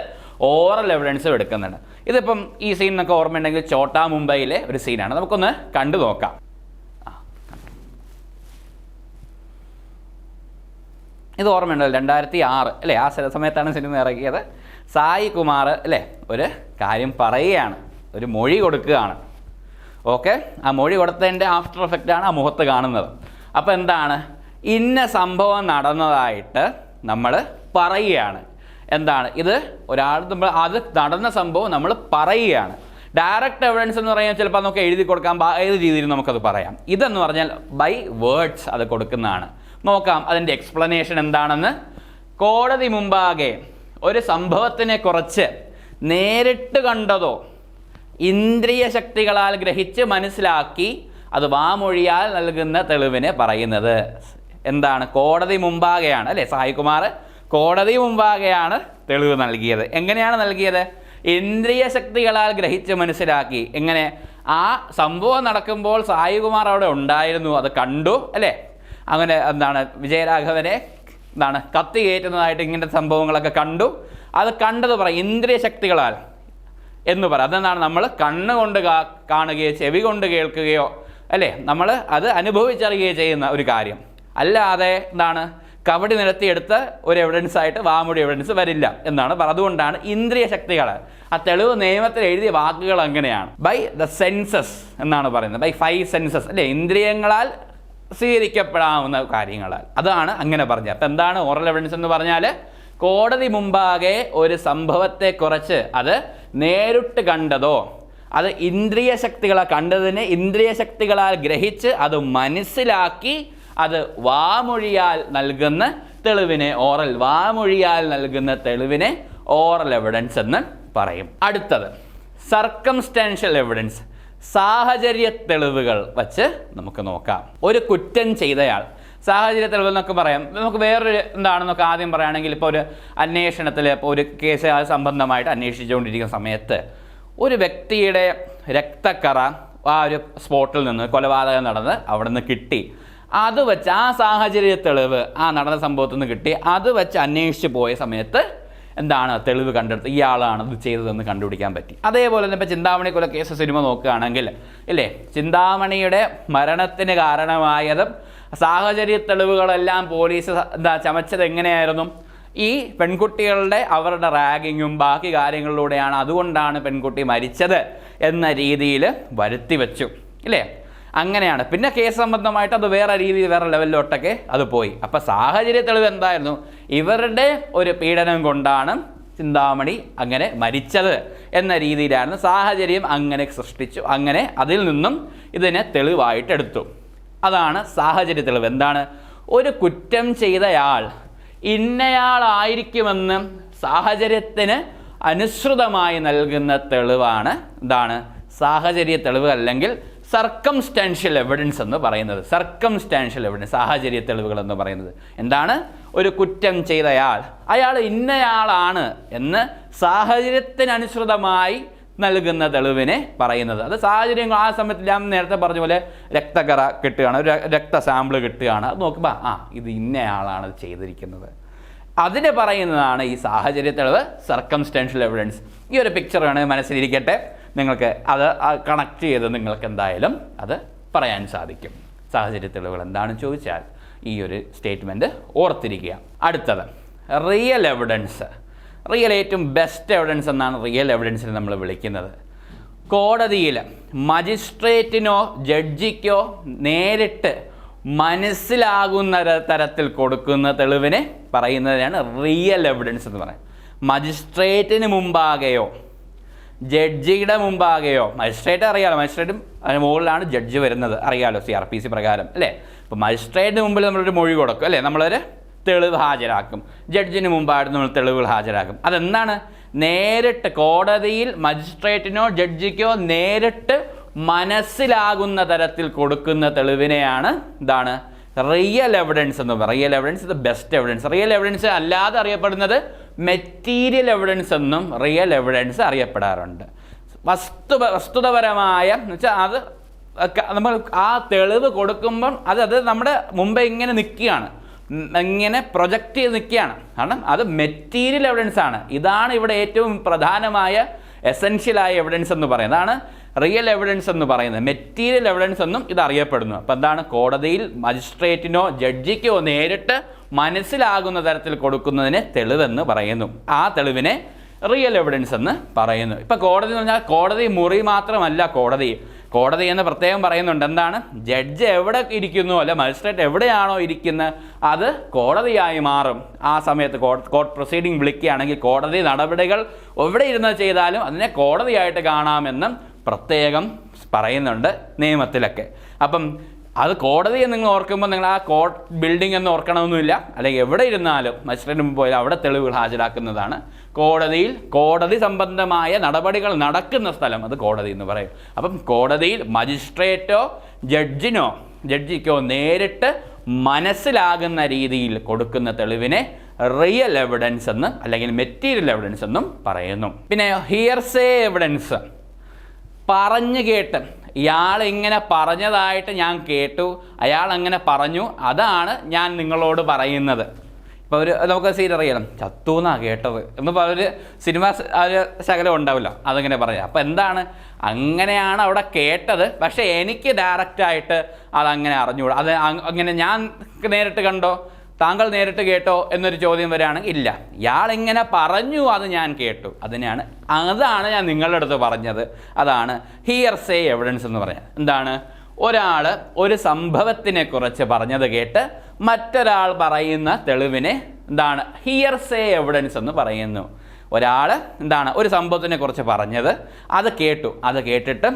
ഓറൽ എവിഡൻസ് എടുക്കുന്നുണ്ട്. ഇതിപ്പം ഈ സീനൊക്കെ ഓർമ്മയുണ്ടെങ്കിൽ ചോട്ടാ മുംബൈയിലെ ഒരു സീനാണ്. നമുക്കൊന്ന് കണ്ടു നോക്കാം. ഇത് ഓർമ്മയുണ്ടല്ലോ, 2006 അല്ലേ? ആ സമയത്താണ് സിനിമ ഇറങ്ങിയത്. സായി കുമാർ അല്ലേ ഒരു കാര്യം പറയുകയാണ്, ഒരു മൊഴി കൊടുക്കുകയാണ്. ഓക്കെ, ആ മൊഴി കൊടുത്തതിൻ്റെ ആഫ്റ്റർ എഫക്റ്റാണ് ആ മുഖത്ത് കാണുന്നത്. അപ്പോൾ എന്താണ്, ഇന്ന സംഭവം നടന്നതായിട്ട് നമ്മൾ പറയുകയാണ്. എന്താണ് ഇത്? നമ്മൾ അത് നടന്ന സംഭവം നമ്മൾ പറയുകയാണ്. ഡയറക്റ്റ് എവിഡൻസ് എന്ന് പറഞ്ഞാൽ ചിലപ്പോൾ നമുക്ക് എഴുതി കൊടുക്കാം, ഏത് രീതിയിൽ നമുക്കത് പറയാം. ഇതെന്ന് പറഞ്ഞാൽ ബൈ വേർഡ്സ് അത് കൊടുക്കുന്നതാണ്. നോക്കാം അതിൻ്റെ എക്സ്പ്ലനേഷൻ എന്താണെന്ന്. കോടതി മുമ്പാകെ ഒരു സംഭവത്തിനെ കുറിച്ച് നേരിട്ട് കണ്ടതോ ഇന്ദ്രിയ ശക്തികളാൽ ഗ്രഹിച്ച് മനസ്സിലാക്കി അത് വാമൊഴിയാൽ നൽകുന്ന തെളിവിനെ പറയുന്നത്. എന്താണ്? കോടതി മുമ്പാകെയാണ് അല്ലേ? സായികുമാർ കോടതി മുമ്പാകെയാണ് തെളിവ് നൽകിയത്. എങ്ങനെയാണ് നൽകിയത്? ഇന്ദ്രിയ ശക്തികളാൽ ഗ്രഹിച്ച് മനസ്സിലാക്കി. എങ്ങനെ? ആ സംഭവം നടക്കുമ്പോൾ സായികുമാർ അവിടെ ഉണ്ടായിരുന്നു, അത് കണ്ടു അല്ലേ? അങ്ങനെ വിജയരാഘവനെ കത്തി കയറ്റുന്നതായിട്ട് ഇങ്ങനത്തെ സംഭവങ്ങളൊക്കെ കണ്ടു. അത് കണ്ടത് പറയും ഇന്ദ്രിയ ശക്തികളാൽ എന്ന് പറയും. അതെന്താണ്? നമ്മൾ കണ്ണുകൊണ്ട് കാണുകയോ ചെവി കൊണ്ട് കേൾക്കുകയോ അല്ലേ, നമ്മൾ അത് അനുഭവിച്ചറിയുകയോ ചെയ്യുന്ന ഒരു കാര്യം. അല്ലാതെ കബഡി നിരത്തിയെടുത്ത് ഒരു എവിഡൻസ് ആയിട്ട് വാമൊഴി എവിഡൻസ് വരില്ല എന്നാണ്. അതുകൊണ്ടാണ് ഇന്ദ്രിയ ശക്തികൾ. ആ തെളിവ് നിയമത്തിൽ എഴുതിയ വാക്കുകൾ അങ്ങനെയാണ്. ബൈ ദ സെൻസസ് എന്നാണ് പറയുന്നത്. ബൈ 5 സെൻസസ് അല്ലേ, ഇന്ദ്രിയങ്ങളാൽ സ്വീകരിക്കപ്പെടാവുന്ന കാര്യങ്ങളാൽ. അതാണ് അങ്ങനെ പറഞ്ഞത്. അപ്പം എന്താണ് ഓറൽ എവിഡൻസ് എന്ന് പറഞ്ഞാൽ? കോടതി മുമ്പാകെ ഒരു സംഭവത്തെക്കുറിച്ച് അത് നേരിട്ട് കണ്ടതോ, അത് ഇന്ദ്രിയ ശക്തികളെ കണ്ടതിനെ ഇന്ദ്രിയ ശക്തികളാൽ ഗ്രഹിച്ച് അത് മനസ്സിലാക്കി അത് വാമൊഴിയാൽ നൽകുന്ന തെളിവിനെ വാമൊഴിയാൽ നൽകുന്ന തെളിവിനെ ഓറൽ എവിഡൻസ് എന്ന് പറയും. അടുത്തത് സർക്കംസ്റ്റാൻഷ്യൽ എവിഡൻസ്, സാഹചര്യ തെളിവുകൾ വച്ച് നമുക്ക് നോക്കാം. ഒരു കുറ്റം ചെയ്തയാൾ, സാഹചര്യ തെളിവ് എന്നൊക്കെ പറയാം. നമുക്ക് വേറൊരു എന്താണെന്നൊക്കെ ആദ്യം പറയുകയാണെങ്കിൽ, ഇപ്പോൾ ഒരു അന്വേഷണത്തിൽ ഇപ്പോൾ ഒരു കേസ് സംബന്ധമായിട്ട് അന്വേഷിച്ചുകൊണ്ടിരിക്കുന്ന സമയത്ത് ഒരു വ്യക്തിയുടെ രക്തക്കറ ആ ഒരു സ്പോട്ടിൽ നിന്ന്, കൊലപാതകം നടന്ന് അവിടെ നിന്ന് കിട്ടി. അത് വെച്ച് ആ സാഹചര്യ തെളിവ് ആ നടന്ന സംഭവത്തിൽ നിന്ന് കിട്ടി. അത് വെച്ച് അന്വേഷിച്ച് പോയ സമയത്ത് തെളിവ് കണ്ടെടുത്ത് ഇയാളാണ് ഇത് ചെയ്തതെന്ന് കണ്ടുപിടിക്കാൻ പറ്റി. അതേപോലെ തന്നെ ഇപ്പോൾ ചിന്താമണി കൊലക്കേസ് സിനിമ നോക്കുകയാണെങ്കിൽ ഇല്ലേ, ചിന്താമണിയുടെ മരണത്തിന് കാരണമായതും സാഹചര്യ തെളിവുകളെല്ലാം പോലീസ് ചമച്ചത് എങ്ങനെയായിരുന്നു? ഈ പെൺകുട്ടികളുടെ അവരുടെ റാഗിങ്ങും ബാക്കി കാര്യങ്ങളിലൂടെയാണ്, അതുകൊണ്ടാണ് പെൺകുട്ടി മരിച്ചത് എന്ന രീതിയിൽ വരുത്തി വെച്ചു ഇല്ലേ. അങ്ങനെയാണ്. പിന്നെ കേസ് സംബന്ധമായിട്ട് അത് വേറെ രീതിയിൽ വേറെ ലെവലിലോട്ടൊക്കെ അത് പോയി. അപ്പം സാഹചര്യ തെളിവ് എന്തായിരുന്നു? ഇവരുടെ ഒരു പീഡനം കൊണ്ടാണ് ചിന്താമണി അങ്ങനെ മരിച്ചത് എന്ന രീതിയിലായിരുന്നു. സാഹചര്യം അങ്ങനെ സൃഷ്ടിച്ചു. അങ്ങനെ അതിൽ നിന്നും ഇതിനെ തെളിവായിട്ടെടുത്തു. അതാണ് സാഹചര്യ തെളിവ്. എന്താണ്? ഒരു കുറ്റം ചെയ്തയാൾ ഇന്നയാളായിരിക്കുമെന്ന് സാഹചര്യത്തിന് അനുസൃതമായി നൽകുന്ന തെളിവാണ് സാഹചര്യ തെളിവ്, അല്ലെങ്കിൽ സർക്കംസ്റ്റാൻഷ്യൽ എവിഡൻസ് എന്ന് പറയുന്നത്. സർക്കംസ്റ്റാൻഷ്യൽ എവിഡൻസ്, സാഹചര്യ തെളിവുകൾ എന്ന് പറയുന്നത് എന്താണ്? ഒരു കുറ്റം ചെയ്തയാൾ അയാൾ ഇന്നയാളാണ് എന്ന് സാഹചര്യത്തിനനുസൃതമായി നൽകുന്ന തെളിവിനെ പറയുന്നത്. അത് സാഹചര്യം ആ സമയത്ത് ഞാൻ നേരത്തെ പറഞ്ഞ പോലെ രക്തക്കറ കിട്ടുകയാണ്, ഒരു രക്ത സാമ്പിൾ കിട്ടുകയാണ്. അത് നോക്കുമ്പോൾ ഇത് ഇന്നയാളാണ് ഇത് ചെയ്തിരിക്കുന്നത്, അതിനെ പറയുന്നതാണ് ഈ സാഹചര്യ തെളിവ്, സർക്കംസ്റ്റാൻഷ്യൽ എവിഡൻസ്. ഈ ഒരു പിക്ചർ വേണമെങ്കിൽ മനസ്സിലിരിക്കട്ടെ, നിങ്ങൾക്ക് അത് കണക്ട് ചെയ്ത് നിങ്ങൾക്ക് എന്തായാലും അത് പറയാൻ സാധിക്കും. സാഹചര്യ തെളിവുകൾ എന്താണെന്ന് ചോദിച്ചാൽ ഈ ഒരു സ്റ്റേറ്റ്മെൻറ്റ് ഓർത്തിരിക്കുക. അടുത്തത് റിയൽ എവിഡൻസ്. ഏറ്റവും ബെസ്റ്റ് എവിഡൻസ് എന്നാണ് റിയൽ എവിഡൻസിനെ നമ്മൾ വിളിക്കുന്നത്. കോടതിയിൽ മജിസ്ട്രേറ്റിനോ ജഡ്ജിക്കോ നേരിട്ട് മനസ്സിലാകുന്ന തരത്തിൽ കൊടുക്കുന്ന തെളിവിനെ പറയുന്നതിനാണ് റിയൽ എവിഡൻസ് എന്ന് പറയുന്നത്. മജിസ്ട്രേറ്റിന് മുമ്പാകെയോ ജഡ്ജിയുടെ മുമ്പാകെയോ, മജിസ്ട്രേറ്റ് അറിയാമല്ലോ, മജിസ്ട്രേറ്റും അതിന് മുകളിലാണ് ജഡ്ജി വരുന്നത്, അറിയാമല്ലോ CRPC പ്രകാരം അല്ലേ. അപ്പോൾ മജിസ്ട്രേറ്റിന് മുമ്പിൽ നമ്മളൊരു മൊഴി കൊടുക്കും അല്ലേ, നമ്മളൊരു തെളിവ് ഹാജരാക്കും. ജഡ്ജിന് മുമ്പായിട്ട് നമ്മൾ തെളിവുകൾ ഹാജരാക്കും. അതെന്താണ്? നേരിട്ട് കോടതിയിൽ മജിസ്ട്രേറ്റിനോ ജഡ്ജിക്കോ നേരിട്ട് മനസ്സിലാകുന്ന തരത്തിൽ കൊടുക്കുന്ന തെളിവിനെയാണ് റിയൽ എവിഡൻസ് എന്ന് പറയുന്നത്. Real evidence the best evidence. Real evidence അല്ലാതെ അറിയപ്പെടുന്നത് മെറ്റീരിയൽ എവിഡൻസ് എന്നും റിയൽ എവിഡൻസ് അറിയപ്പെടാറുണ്ട്. വസ്തുതപരമായ എന്ന് വെച്ചാൽ അത് നമ്മൾ ആ തെളിവ് കൊടുക്കുമ്പം അത് നമ്മുടെ മുമ്പേ ഇങ്ങനെ നിൽക്കുകയാണ്, ഇങ്ങനെ പ്രൊജക്റ്റ് ചെയ്ത് നിൽക്കുകയാണ്. കാരണം അത് മെറ്റീരിയൽ എവിഡൻസ് ആണ്. ഇതാണ് ഇവിടെ ഏറ്റവും പ്രധാനമായ എസെൻഷ്യലായ എവിഡൻസ് എന്ന് പറയുന്നത്. അതാണ് റിയൽ എവിഡൻസ് എന്ന് പറയുന്നത്. മെറ്റീരിയൽ എവിഡൻസ് എന്നും ഇത് അറിയപ്പെടുന്നു. അപ്പോൾ എന്താണ്? കോടതിയിൽ മജിസ്ട്രേറ്റിനോ ജഡ്ജിക്കോ നേരിട്ട് മനസ്സിലാകുന്ന തരത്തിൽ കൊടുക്കുന്നതിനെ തെളിവെന്ന് പറയുന്നു. ആ തെളിവിനെ റിയൽ എവിഡൻസ് എന്ന് പറയുന്നു. ഇപ്പോൾ കോടതി എന്ന് പറഞ്ഞാൽ കോടതി മുറി മാത്രമല്ല കോടതി എന്ന് പ്രത്യേകം പറയുന്നുണ്ട്. എന്താണ്? ജഡ്ജ് എവിടെ ഇരിക്കുന്നു അല്ല മജിസ്ട്രേറ്റ് എവിടെയാണോ ഇരിക്കുന്നത് അത് കോടതിയായി മാറും. ആ സമയത്ത് കോർട്ട് പ്രൊസീഡിംഗ് വിളിക്കുകയാണെങ്കിൽ കോടതി നടപടികൾ എവിടെ ഇരുന്ന് ചെയ്താലും അതിനെ കോടതിയായിട്ട് കാണാമെന്നും പ്രത്യേകം പറയുന്നുണ്ട് നിയമത്തിലൊക്കെ. അപ്പം അത് കോടതിയെ നിങ്ങൾ ഓർക്കുമ്പോൾ നിങ്ങൾ ആ കോർട്ട് ബിൽഡിംഗ് എന്ന് ഓർക്കണമെന്നില്ല. അല്ലെങ്കിൽ എവിടെ ഇരുന്നാലും മജിസ്ട്രേറ്റിന് മുമ്പ് പോയാൽ അവിടെ തെളിവുകൾ ഹാജരാക്കുന്നതാണ് കോടതി സംബന്ധമായ നടപടികൾ നടക്കുന്ന സ്ഥലം, അത് കോടതി എന്ന് പറയും. അപ്പം കോടതിയിൽ മജിസ്ട്രേറ്റോ ജഡ്ജിക്കോ നേരിട്ട് മനസ്സിലാകുന്ന രീതിയിൽ കൊടുക്കുന്ന തെളിവിനെ റിയൽ എവിഡൻസ് എന്ന് അല്ലെങ്കിൽ മെറ്റീരിയൽ എവിഡൻസ് എന്നും പറയുന്നു. പിന്നെ ഹിയർസേ എവിഡൻസ്, പറഞ്ഞു കേട്ട് ഇയാൾ ഇങ്ങനെ പറഞ്ഞതായിട്ട് ഞാൻ കേട്ടു, അയാൾ അങ്ങനെ പറഞ്ഞു, അതാണ് ഞാൻ നിങ്ങളോട് പറയുന്നത്. ഇപ്പോൾ നമുക്ക് സീൻ അറിയണം, ചത്തു എന്നാണ് കേട്ടത് എന്ന് ഒരു സിനിമ ഒരു ശകലം ഉണ്ടാവില്ല, അതങ്ങനെ പറയാം. അപ്പോൾ എന്താണ്, അങ്ങനെയാണ് അവിടെ കേട്ടത്, പക്ഷേ എനിക്ക് ഡയറക്റ്റായിട്ട് അതങ്ങനെ അറിഞ്ഞുകൂടാ. അത് അങ്ങനെ ഞാൻ നേരിട്ട് കണ്ടോ, താങ്കൾ നേരിട്ട് കേട്ടോ എന്നൊരു ചോദ്യം വരികയാണെങ്കിൽ ഇല്ല, ഇയാൾ ഇങ്ങനെ പറഞ്ഞു, അത് ഞാൻ കേട്ടു, അതാണ് ഞാൻ നിങ്ങളുടെ അടുത്ത് പറഞ്ഞത്. അതാണ് ഹിയർസേ എവിഡൻസ് എന്ന് പറയുന്നത്. എന്താണ്, ഒരാൾ ഒരു സംഭവത്തിനെ കുറിച്ച് പറഞ്ഞത് കേട്ട് മറ്റൊരാൾ പറയുന്ന തെളിവിനെ എന്താണ് ഹിയർസേ എവിഡൻസ് എന്ന് പറയുന്നു. ഒരാൾ എന്താണ് ഒരു സംഭവത്തിനെ കുറിച്ച് പറഞ്ഞത്, അത് കേട്ടു, അത് കേട്ടിട്ട്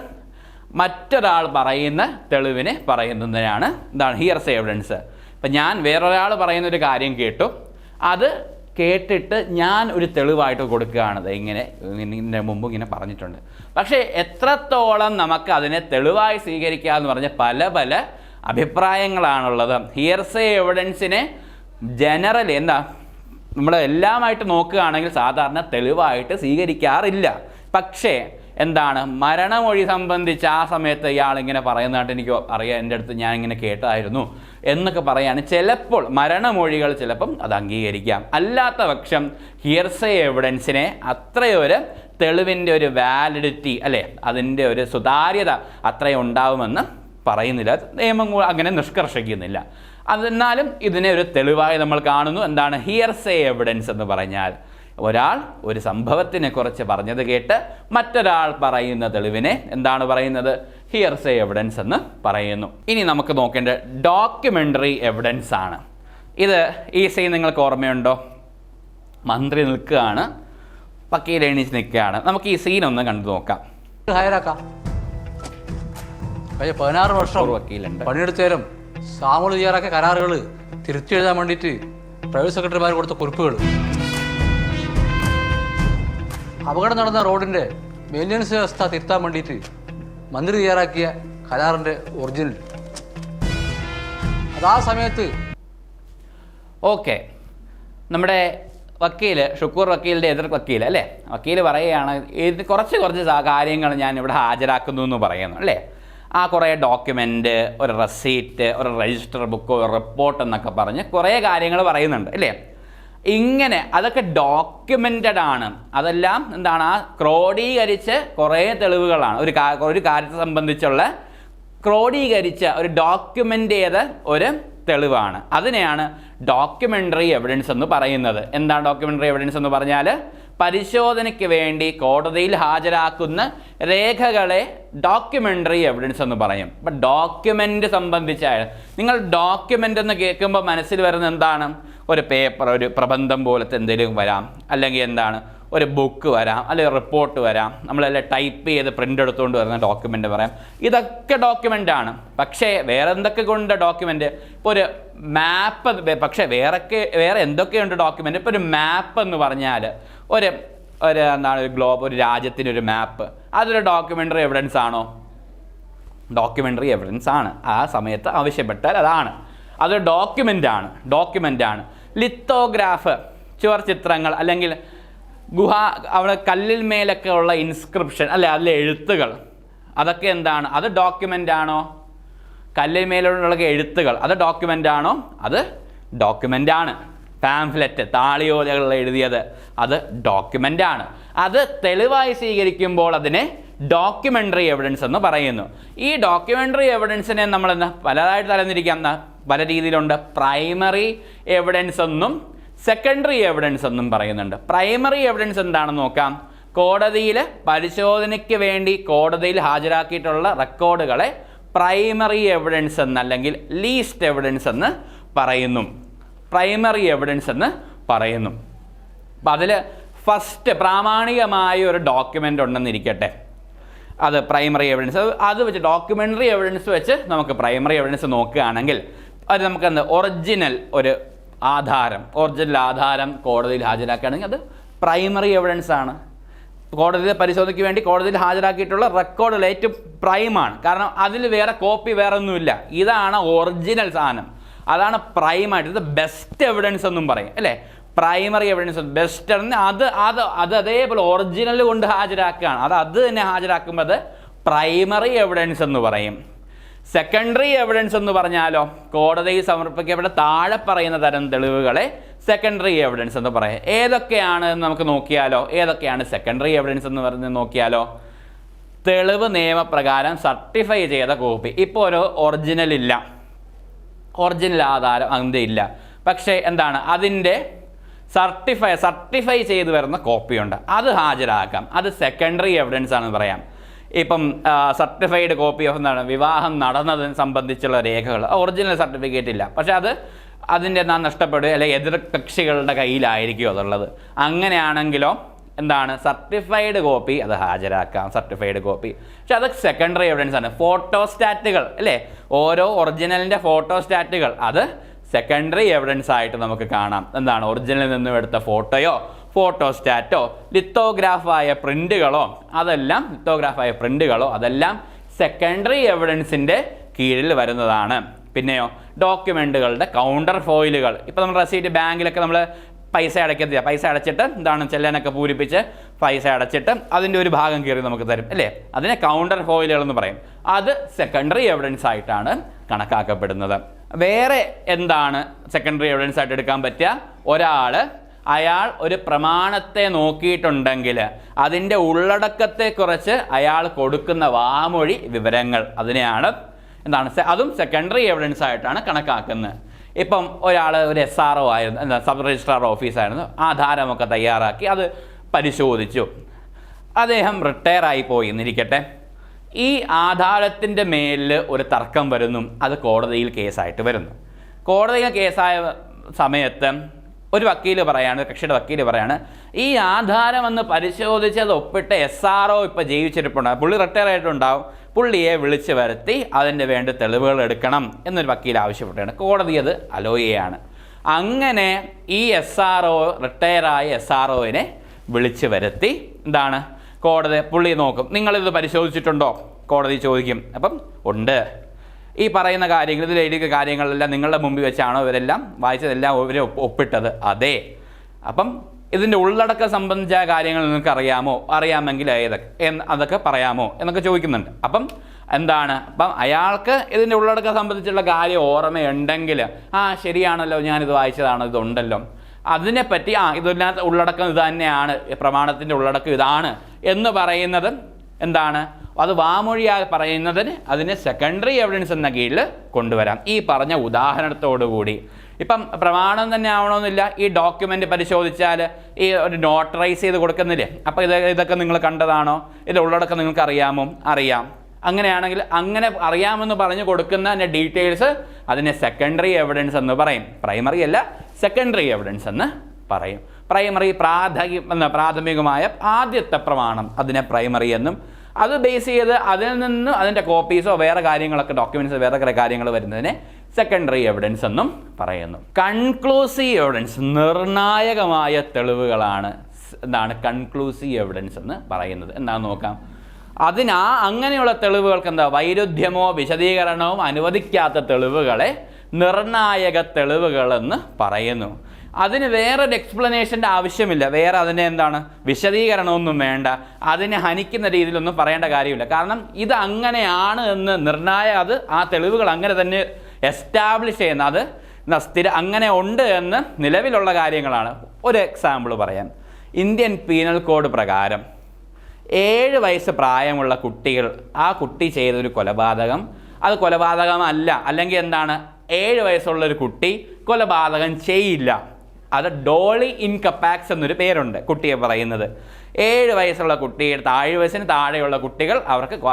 മറ്റൊരാൾ പറയുന്ന തെളിവിനെ പറയുന്നതിനാണ് എന്താണ് ഹിയർസേ എവിഡൻസ്. ഇപ്പം ഞാൻ വേറൊരാൾ പറയുന്നൊരു കാര്യം കേട്ടു, അത് കേട്ടിട്ട് ഞാൻ ഒരു തെളിവായിട്ട് കൊടുക്കുകയാണ്, ഇങ്ങനെ ഇതിൻ്റെ മുമ്പ് ഇങ്ങനെ പറഞ്ഞിട്ടുണ്ട്. പക്ഷേ എത്രത്തോളം നമുക്ക് അതിനെ തെളിവായി സ്വീകരിക്കാമെന്ന് പറഞ്ഞ പല പല അഭിപ്രായങ്ങളാണുള്ളത്. ഹിയർസേ എവിഡൻസിനെ ജനറൽ നമ്മൾ എല്ലാമായിട്ട് നോക്കുകയാണെങ്കിൽ സാധാരണ തെളിവായിട്ട് സ്വീകരിക്കാറില്ല. പക്ഷേ എന്താണ്, മരണമൊഴി സംബന്ധിച്ച് ആ സമയത്ത് ഇയാൾ ഇങ്ങനെ പറയുന്നതായിട്ട് എനിക്ക് അറിയാം, എൻ്റെ അടുത്ത് ഞാൻ ഇങ്ങനെ കേട്ടായിരുന്നു എന്നൊക്കെ പറയാണ്, ചിലപ്പോൾ മരണമൊഴികൾ ചിലപ്പം അത് അംഗീകരിക്കാം. അല്ലാത്ത പക്ഷം ഹിയർസേ എവിഡൻസിനെ അത്രയൊരു തെളിവിൻ്റെ ഒരു വാലിഡിറ്റി അല്ലേ, അതിൻ്റെ ഒരു സുതാര്യത അത്രയും ഉണ്ടാവുമെന്ന് പറയുന്നില്ല, നിയമം അങ്ങനെ നിഷ്കർഷിക്കുന്നില്ല. അതെന്നാലും ഇതിനെ ഒരു തെളിവായി നമ്മൾ കാണുന്നു. എന്താണ് ഹിയർസേ എവിഡൻസ് എന്ന് പറഞ്ഞാൽ, ഒരാൾ ഒരു സംഭവത്തിനെ കുറിച്ച് പറഞ്ഞത് കേട്ട് മറ്റൊരാൾ പറയുന്ന തെളിവിനെ എന്താണ് പറയുന്നത്, ഹിയർസേ എവിഡൻസ് എന്ന് പറയുന്നു. ഇനി നമുക്ക് നോക്കേണ്ട ഡോക്യുമെൻ്ററി എവിഡൻസ് ആണ്. ഇത് ഈ സീൻ നിങ്ങൾക്ക് ഓർമ്മയുണ്ടോ? മന്ത്രി നിൽക്കുകയാണ്, വക്കീൽ എണീച്ച് നിൽക്കുകയാണ്. നമുക്ക് ഈ സീൻ ഒന്ന് കണ്ടു നോക്കാം.
16 വർഷം
വക്കീലുണ്ട്,
പണിയെടുത്തേരും സാമൂഹ്യ തയ്യാറാക്കിയ കരാറുകൾ തിരുത്തിയെഴുതാൻ വേണ്ടിയിട്ട് പ്രൈവറ്റ് സെക്രട്ടറിമാർ കൊടുത്ത കുറിപ്പുകൾ, അപകടം നടന്ന റോഡിൻ്റെ മെയിൻ്റനൻസ് വ്യവസ്ഥ തിരുത്താൻ വേണ്ടിയിട്ട് മന്ത്രി തയ്യാറാക്കിയ കരാറിൻ്റെ ഒറിജിനൽ, അത് ആ സമയത്ത്
ഓക്കെ. നമ്മുടെ വക്കീൽ ഷുക്കൂർ വക്കീലിൻ്റെ എതിർ വക്കീൽ അല്ലേ, വക്കീൽ പറയുകയാണ് ഇത് കുറച്ച് കാര്യങ്ങൾ ഞാൻ ഇവിടെ ഹാജരാക്കുന്നു എന്ന് പറയുന്നു അല്ലേ. ആ കുറേ ഡോക്യുമെൻ്റ്, ഒരു റെസീറ്റ്, ഒരു രജിസ്റ്റർ ബുക്ക്, ഒരു റിപ്പോർട്ട് എന്നൊക്കെ പറഞ്ഞ് കുറേ കാര്യങ്ങൾ പറയുന്നുണ്ട് അല്ലേ. ഇങ്ങനെ അതൊക്കെ ഡോക്യുമെൻ്റഡ് ആണ്. അതെല്ലാം എന്താണ്, ആ ക്രോഡീകരിച്ച് കുറേ തെളിവുകളാണ്. ഒരു കാര്യത്തെ സംബന്ധിച്ചുള്ള ക്രോഡീകരിച്ച ഒരു ഡോക്യുമെൻ്റ് ചെയ്ത ഒരു തെളിവാണ്. അതിനെയാണ് ഡോക്യുമെൻ്ററി എവിഡൻസ് എന്ന് പറയുന്നത്. എന്താണ് ഡോക്യുമെൻ്ററി എവിഡൻസ് എന്ന് പറഞ്ഞാൽ, പരിശോധനയ്ക്ക് വേണ്ടി കോടതിയിൽ ഹാജരാക്കുന്ന രേഖകളെ ഡോക്യുമെൻ്ററി എവിഡൻസ് എന്ന് പറയും. അപ്പം ഡോക്യുമെൻ്റ് സംബന്ധിച്ചായ നിങ്ങൾ ഡോക്യുമെൻ്റ് എന്ന് കേൾക്കുമ്പോൾ മനസ്സിൽ വരുന്ന എന്താണ്, ഒരു പേപ്പർ, ഒരു പ്രബന്ധം പോലത്തെ എന്തെങ്കിലും വരാം, അല്ലെങ്കിൽ എന്താണ് ഒരു ബുക്ക് വരാം, അല്ലെങ്കിൽ റിപ്പോർട്ട് വരാം, നമ്മളെല്ലാം ടൈപ്പ് ചെയ്ത് പ്രിൻ്റ് എടുത്തുകൊണ്ട് വരുന്ന ഡോക്യുമെൻ്റ് പറയാം. ഇതൊക്കെ ഡോക്യുമെൻ്റാണ്. പക്ഷേ വേറെ എന്തൊക്കെ കൊണ്ട് ഡോക്യുമെൻ്റ്, ഇപ്പോൾ ഒരു മാപ്പ്, പക്ഷേ വേറെ എന്തൊക്കെയുണ്ട് ഡോക്യുമെൻ്റ്. ഇപ്പോൾ ഒരു മാപ്പ് എന്ന് പറഞ്ഞാൽ ഒരു എന്താണ് ഒരു ഗ്ലോബ്, ഒരു രാജ്യത്തിനൊരു മാപ്പ്, അതൊരു ഡോക്യുമെൻ്ററി എവിഡൻസ് ആണോ? ഡോക്യുമെൻ്ററി എവിഡൻസ് ആണ്. ആ സമയത്ത് ആവശ്യപ്പെട്ടാൽ അതൊരു ഡോക്യുമെൻ്റാണ്. ലിത്തോഗ്രാഫ്, ചുവർ ചിത്രങ്ങൾ, അല്ലെങ്കിൽ അവിടെ കല്ലിൽ മേലൊക്കെ ഉള്ള ഇൻസ്ക്രിപ്ഷൻ അല്ലെ, അതിലെ എഴുത്തുകൾ, അതൊക്കെ എന്താണ്, അത് ഡോക്യുമെൻ്റ് ആണോ? കല്ലിൽ മേലുള്ള എഴുത്തുകൾ അത് ഡോക്യുമെൻ്റ് ആണോ? അത് ഡോക്യുമെൻ്റ് ആണ്. പാംഫ്ലെറ്റ്, താളിയോലകൾ എഴുതിയത്, അത് ഡോക്യുമെൻ്റ് ആണ്. അത് തെളിവായി സ്വീകരിക്കുമ്പോൾ അതിനെ ഡോക്യുമെൻ്ററി എവിഡൻസ് എന്ന് പറയുന്നു. ഈ ഡോക്യുമെൻ്ററി എവിഡൻസിനെ നമ്മൾ പലതായിട്ട് തരംതിരിക്കാം, പല രീതിയിലുണ്ട്. പ്രൈമറി എവിഡൻസ് എന്നും സെക്കൻഡറി എവിഡൻസ് എന്നും പറയുന്നുണ്ട്. പ്രൈമറി എവിഡൻസ് എന്താണെന്ന് നോക്കാം. കോടതിയിൽ പരിശോധനയ്ക്ക് വേണ്ടി കോടതിയിൽ ഹാജരാക്കിയിട്ടുള്ള റെക്കോർഡുകളെ പ്രൈമറി എവിഡൻസ് എന്ന് അല്ലെങ്കിൽ ലീസ്റ്റ് എവിഡൻസ് എന്ന് പറയുന്നു. പ്രൈമറി എവിഡൻസ് എന്ന് പറയുന്നു. അപ്പം അതിൽ ഫസ്റ്റ് പ്രാമാണികമായ ഒരു ഡോക്യുമെൻ്റ് ഉണ്ടെന്നിരിക്കട്ടെ, അത് പ്രൈമറി എവിഡൻസ്. അത് വെച്ച് ഡോക്യുമെൻ്ററി എവിഡൻസ് വെച്ച് നമുക്ക് പ്രൈമറി എവിഡൻസ് നോക്കുകയാണെങ്കിൽ അത് നമുക്ക് ഒറിജിനൽ ആധാരം കോടതിയിൽ ഹാജരാക്കുകയാണെങ്കിൽ അത് പ്രൈമറി എവിഡൻസ് ആണ്. കോടതിയിൽ പരിശോധനയ്ക്ക് വേണ്ടി കോടതിയിൽ ഹാജരാക്കിയിട്ടുള്ള റെക്കോർഡുകൾ ഏറ്റവും പ്രൈമാണ്. കാരണം അതിൽ വേറെ കോപ്പി വേറെ ഒന്നുമില്ല. ഇതാണ് ഒറിജിനൽ സാധനം, അതാണ് പ്രൈമായിട്ട്. ഇത് ബെസ്റ്റ് എവിഡൻസ് എന്നും പറയും അല്ലേ. പ്രൈമറി എവിഡൻസ് ബെസ്റ്റ് അത് അതേപോലെ ഒറിജിനൽ കൊണ്ട് ഹാജരാക്കുകയാണ്, അത് തന്നെ ഹാജരാക്കുമ്പോൾ അത് പ്രൈമറി എവിഡൻസ് എന്ന് പറയും. സെക്കൻഡറി എവിഡൻസ് എന്ന് പറഞ്ഞാലോ കോടതിയിൽ സമർപ്പിക്കപ്പെട്ട താഴെ പറയുന്ന തരം തെളിവുകളെ സെക്കൻഡറി എവിഡൻസ് എന്ന് പറയാം. ഏതൊക്കെയാണ് നമുക്ക് നോക്കിയാലോ, ഏതൊക്കെയാണ് സെക്കൻഡറി എവിഡൻസ് എന്ന് പറഞ്ഞ് നോക്കിയാലോ? തെളിവ് നിയമപ്രകാരം സർട്ടിഫൈ ചെയ്ത കോപ്പി. ഇപ്പോൾ ഒരു ഒറിജിനൽ ഇല്ല, ഒറിജിനൽ ആധാരം അതിൻ്റെ ഇല്ല, പക്ഷേ എന്താണ് അതിൻ്റെ സർട്ടിഫൈ ചെയ്ത് വരുന്ന കോപ്പിയുണ്ട്, അത് ഹാജരാക്കാം. അത് സെക്കൻഡറി എവിഡൻസ് ആണെന്ന് പറയാം. ഇപ്പം സർട്ടിഫൈഡ് കോപ്പി ഓഫ് എന്താണ് വിവാഹം നടന്നതിന് സംബന്ധിച്ചുള്ള രേഖകൾ, ഒറിജിനൽ സർട്ടിഫിക്കറ്റ് ഇല്ല, പക്ഷെ അതിൻ്റെ നഷ്ടപ്പെടുക അല്ലെങ്കിൽ എതിർ കക്ഷികളുടെ കയ്യിലായിരിക്കും അതുള്ളത്. അങ്ങനെയാണെങ്കിലോ എന്താണ് സർട്ടിഫൈഡ് കോപ്പി അത് ഹാജരാക്കാം, സർട്ടിഫൈഡ് കോപ്പി. പക്ഷെ അത് സെക്കൻഡറി എവിഡൻസ് ആണ്. ഫോട്ടോസ്റ്റാറ്റുകൾ അല്ലേ, ഓരോ ഒറിജിനലിൻ്റെ ഫോട്ടോസ്റ്റാറ്റുകൾ അത് സെക്കൻഡറി എവിഡൻസ് ആയിട്ട് നമുക്ക് കാണാം. എന്താണ് ഒറിജിനലിൽ നിന്നും എടുത്ത ഫോട്ടോയോ ഫോട്ടോസ്റ്റാറ്റോ ലിത്തോഗ്രാഫായ പ്രിൻ്റുകളോ അതെല്ലാം സെക്കൻഡറി എവിഡൻസിൻ്റെ കീഴിൽ വരുന്നതാണ്. പിന്നെയോ ഡോക്യുമെൻറ്റുകളുടെ കൗണ്ടർ ഫോയിലുകൾ. ഇപ്പോൾ നമ്മൾ റെസീറ്റ് ബാങ്കിലൊക്കെ നമ്മൾ പൈസ അടച്ചിട്ട് എന്താണ് ചെല്ലാനൊക്കെ പൂരിപ്പിച്ച് പൈസ അടച്ചിട്ട് അതിൻ്റെ ഒരു ഭാഗം കയറി നമുക്ക് തരും അല്ലേ, അതിനെ കൗണ്ടർ ഫോയിലുകൾ എന്ന് പറയും. അത് സെക്കൻഡറി എവിഡൻസ് ആയിട്ടാണ് കണക്കാക്കപ്പെടുന്നത്. വേറെ എന്താണ് സെക്കൻഡറി എവിഡൻസ് ആയിട്ട് എടുക്കാൻ പറ്റുക? അയാൾ ഒരു പ്രമാണത്തെ നോക്കിയിട്ടുണ്ടെങ്കിൽ അതിൻ്റെ ഉള്ളടക്കത്തെക്കുറിച്ച് അയാൾ കൊടുക്കുന്ന വാമൊഴി വിവരങ്ങൾ, അതിനെയാണ് അതും സെക്കൻഡറി എവിഡൻസ് ആയിട്ടാണ് കണക്കാക്കുന്നത്. ഇപ്പം ഒരാൾ ഒരു SRO ആയിരുന്നു, സബ് രജിസ്ട്രാർ ഓഫീസായിരുന്നു, ആധാരമൊക്കെ തയ്യാറാക്കി അത് പരിശോധിച്ചു, അദ്ദേഹം റിട്ടയർ ആയി പോയി എന്നിരിക്കട്ടെ. ഈ ആധാരത്തിൻ്റെ മേലിൽ ഒരു തർക്കം വരുന്നു, അത് കോടതിയിൽ കേസായിട്ട് വരുന്നു. കോടതിയിൽ കേസായ സമയത്ത് ഒരു കക്ഷിയുടെ വക്കീൽ പറയാണ്, ഈ ആധാരം എന്ന് പരിശോധിച്ചത് ഒപ്പിട്ട് SRO ഇപ്പോൾ ജീവിച്ചിരിപ്പുണ്ടാകും, പുള്ളി റിട്ടയർ ആയിട്ടുണ്ടാവും, പുള്ളിയെ വിളിച്ച് വരുത്തി അതിൻ്റെ വേണ്ട തെളിവുകൾ എടുക്കണം എന്നൊരു വക്കീൽ ആവശ്യപ്പെട്ടാണ്. കോടതി അത് അലോ ചെയ്യാണ്. അങ്ങനെ ഈ റിട്ടയറായ SROനെ വിളിച്ച് വരുത്തി കോടതി പുള്ളി നോക്കും, നിങ്ങളിത് പരിശോധിച്ചിട്ടുണ്ടോ? കോടതി ചോദിക്കും. അപ്പം ഉണ്ട്, ഈ പറയുന്ന കാര്യങ്ങൾ ഇതിൽ എഴുതിയ കാര്യങ്ങളെല്ലാം നിങ്ങളുടെ മുമ്പിൽ വെച്ചാണോ ഇവരെല്ലാം വായിച്ചതെല്ലാം ഇവർ ഒപ്പിട്ടത്? അതെ. അപ്പം ഇതിൻ്റെ ഉള്ളടക്കം സംബന്ധിച്ച കാര്യങ്ങൾ നിങ്ങൾക്ക് അറിയാമെങ്കിൽ അതൊക്കെ പറയാമോ എന്നൊക്കെ ചോദിക്കുന്നുണ്ട്. അപ്പം അയാൾക്ക് ഇതിൻ്റെ ഉള്ളടക്കം സംബന്ധിച്ചുള്ള കാര്യം ഓർമ്മയുണ്ടെങ്കിൽ ശരിയാണല്ലോ, ഞാനിത് വായിച്ചതാണോ, ഇതുണ്ടല്ലോ, അതിനെപ്പറ്റി ഇതിനകത്ത് ഉള്ളടക്കം ഇത് തന്നെയാണ്, പ്രമാണത്തിൻ്റെ ഉള്ളടക്കം ഇതാണ് എന്ന് പറയുന്നത് അത് വാമൊഴിയാൽ പറയുന്നതിന് അതിനെ സെക്കൻഡറി എവിഡൻസ് എന്ന കീഴിൽ കൊണ്ടുവരാം. ഈ പറഞ്ഞ ഉദാഹരണത്തോടുകൂടി ഇപ്പം പ്രമാണം തന്നെ ആവണമെന്നില്ല, ഈ ഡോക്യുമെൻ്റ് പരിശോധിച്ചാൽ ഈ ഒരു നോട്ടറൈസ് ചെയ്ത് കൊടുക്കുന്നില്ലേ, അപ്പോൾ ഇതൊക്കെ നിങ്ങൾ കണ്ടതാണോ, ഇതിൻ്റെ ഉള്ളടക്കം നിങ്ങൾക്ക് അറിയാം. അങ്ങനെയാണെങ്കിൽ അങ്ങനെ അറിയാമെന്ന് പറഞ്ഞു കൊടുക്കുന്ന ഡീറ്റെയിൽസ് അതിനെ സെക്കൻഡറി എവിഡൻസ് എന്ന് പറയും. പ്രൈമറി അല്ല, സെക്കൻഡറി എവിഡൻസ് എന്ന് പറയും. പ്രൈമറി പ്രാഥമികമായ ആദ്യത്തെ പ്രമാണം അതിനെ പ്രൈമറി എന്നും, അത് ബേസ് ചെയ്ത് അതിൽ നിന്ന് അതിൻ്റെ കോപ്പീസോ വേറെ കാര്യങ്ങളൊക്കെ ഡോക്യുമെൻറ്റ്സ് വേറെ കാര്യങ്ങൾ വരുന്നതിനെ സെക്കൻഡറി എവിഡൻസ് എന്നും പറയുന്നു. കൺക്ലൂസീവ് എവിഡൻസ്, നിർണായകമായ തെളിവുകളാണ് കൺക്ലൂസീവ് എവിഡൻസ് എന്ന് പറയുന്നത്. എന്താണെന്ന് നോക്കാം. അങ്ങനെയുള്ള തെളിവുകൾക്ക് വൈരുദ്ധ്യമോ വിശദീകരണവും അനുവദിക്കാത്ത തെളിവുകളെ നിർണായക തെളിവുകളെന്ന് പറയുന്നു. അതിന് വേറൊരു എക്സ്പ്ലനേഷൻ്റെ ആവശ്യമില്ല, വേറെ അതിനെ വിശദീകരണമൊന്നും വേണ്ട, അതിനെ ഹനിക്കുന്ന രീതിയിലൊന്നും പറയേണ്ട കാര്യമില്ല. കാരണം ഇത് അങ്ങനെയാണ് എന്ന് ആ തെളിവുകൾ അങ്ങനെ തന്നെ എസ്റ്റാബ്ലിഷ് ചെയ്യുന്ന, അത് അങ്ങനെ ഉണ്ട് എന്ന് നിലവിലുള്ള കാര്യങ്ങളാണ്. ഒരു എക്സാമ്പിൾ പറയാം. ഇന്ത്യൻ പീനൽ കോഡ് പ്രകാരം 7 വയസ്സ് പ്രായമുള്ള കുട്ടികൾ, ആ കുട്ടി ചെയ്തൊരു കൊലപാതകം, അത് കൊലപാതകമല്ല, അല്ലെങ്കിൽ 7 വയസ്സുള്ളൊരു കുട്ടി കൊലപാതകം ചെയ്യില്ല, അത് ഡോളി ഇൻകപ്പാക്സ് എന്നൊരു പേരുണ്ട് കുട്ടിയെ പറയുന്നത്. 7 വയസ്സുള്ള കുട്ടിയുടെ 7 വയസ്സിന് താഴെയുള്ള കുട്ടികൾ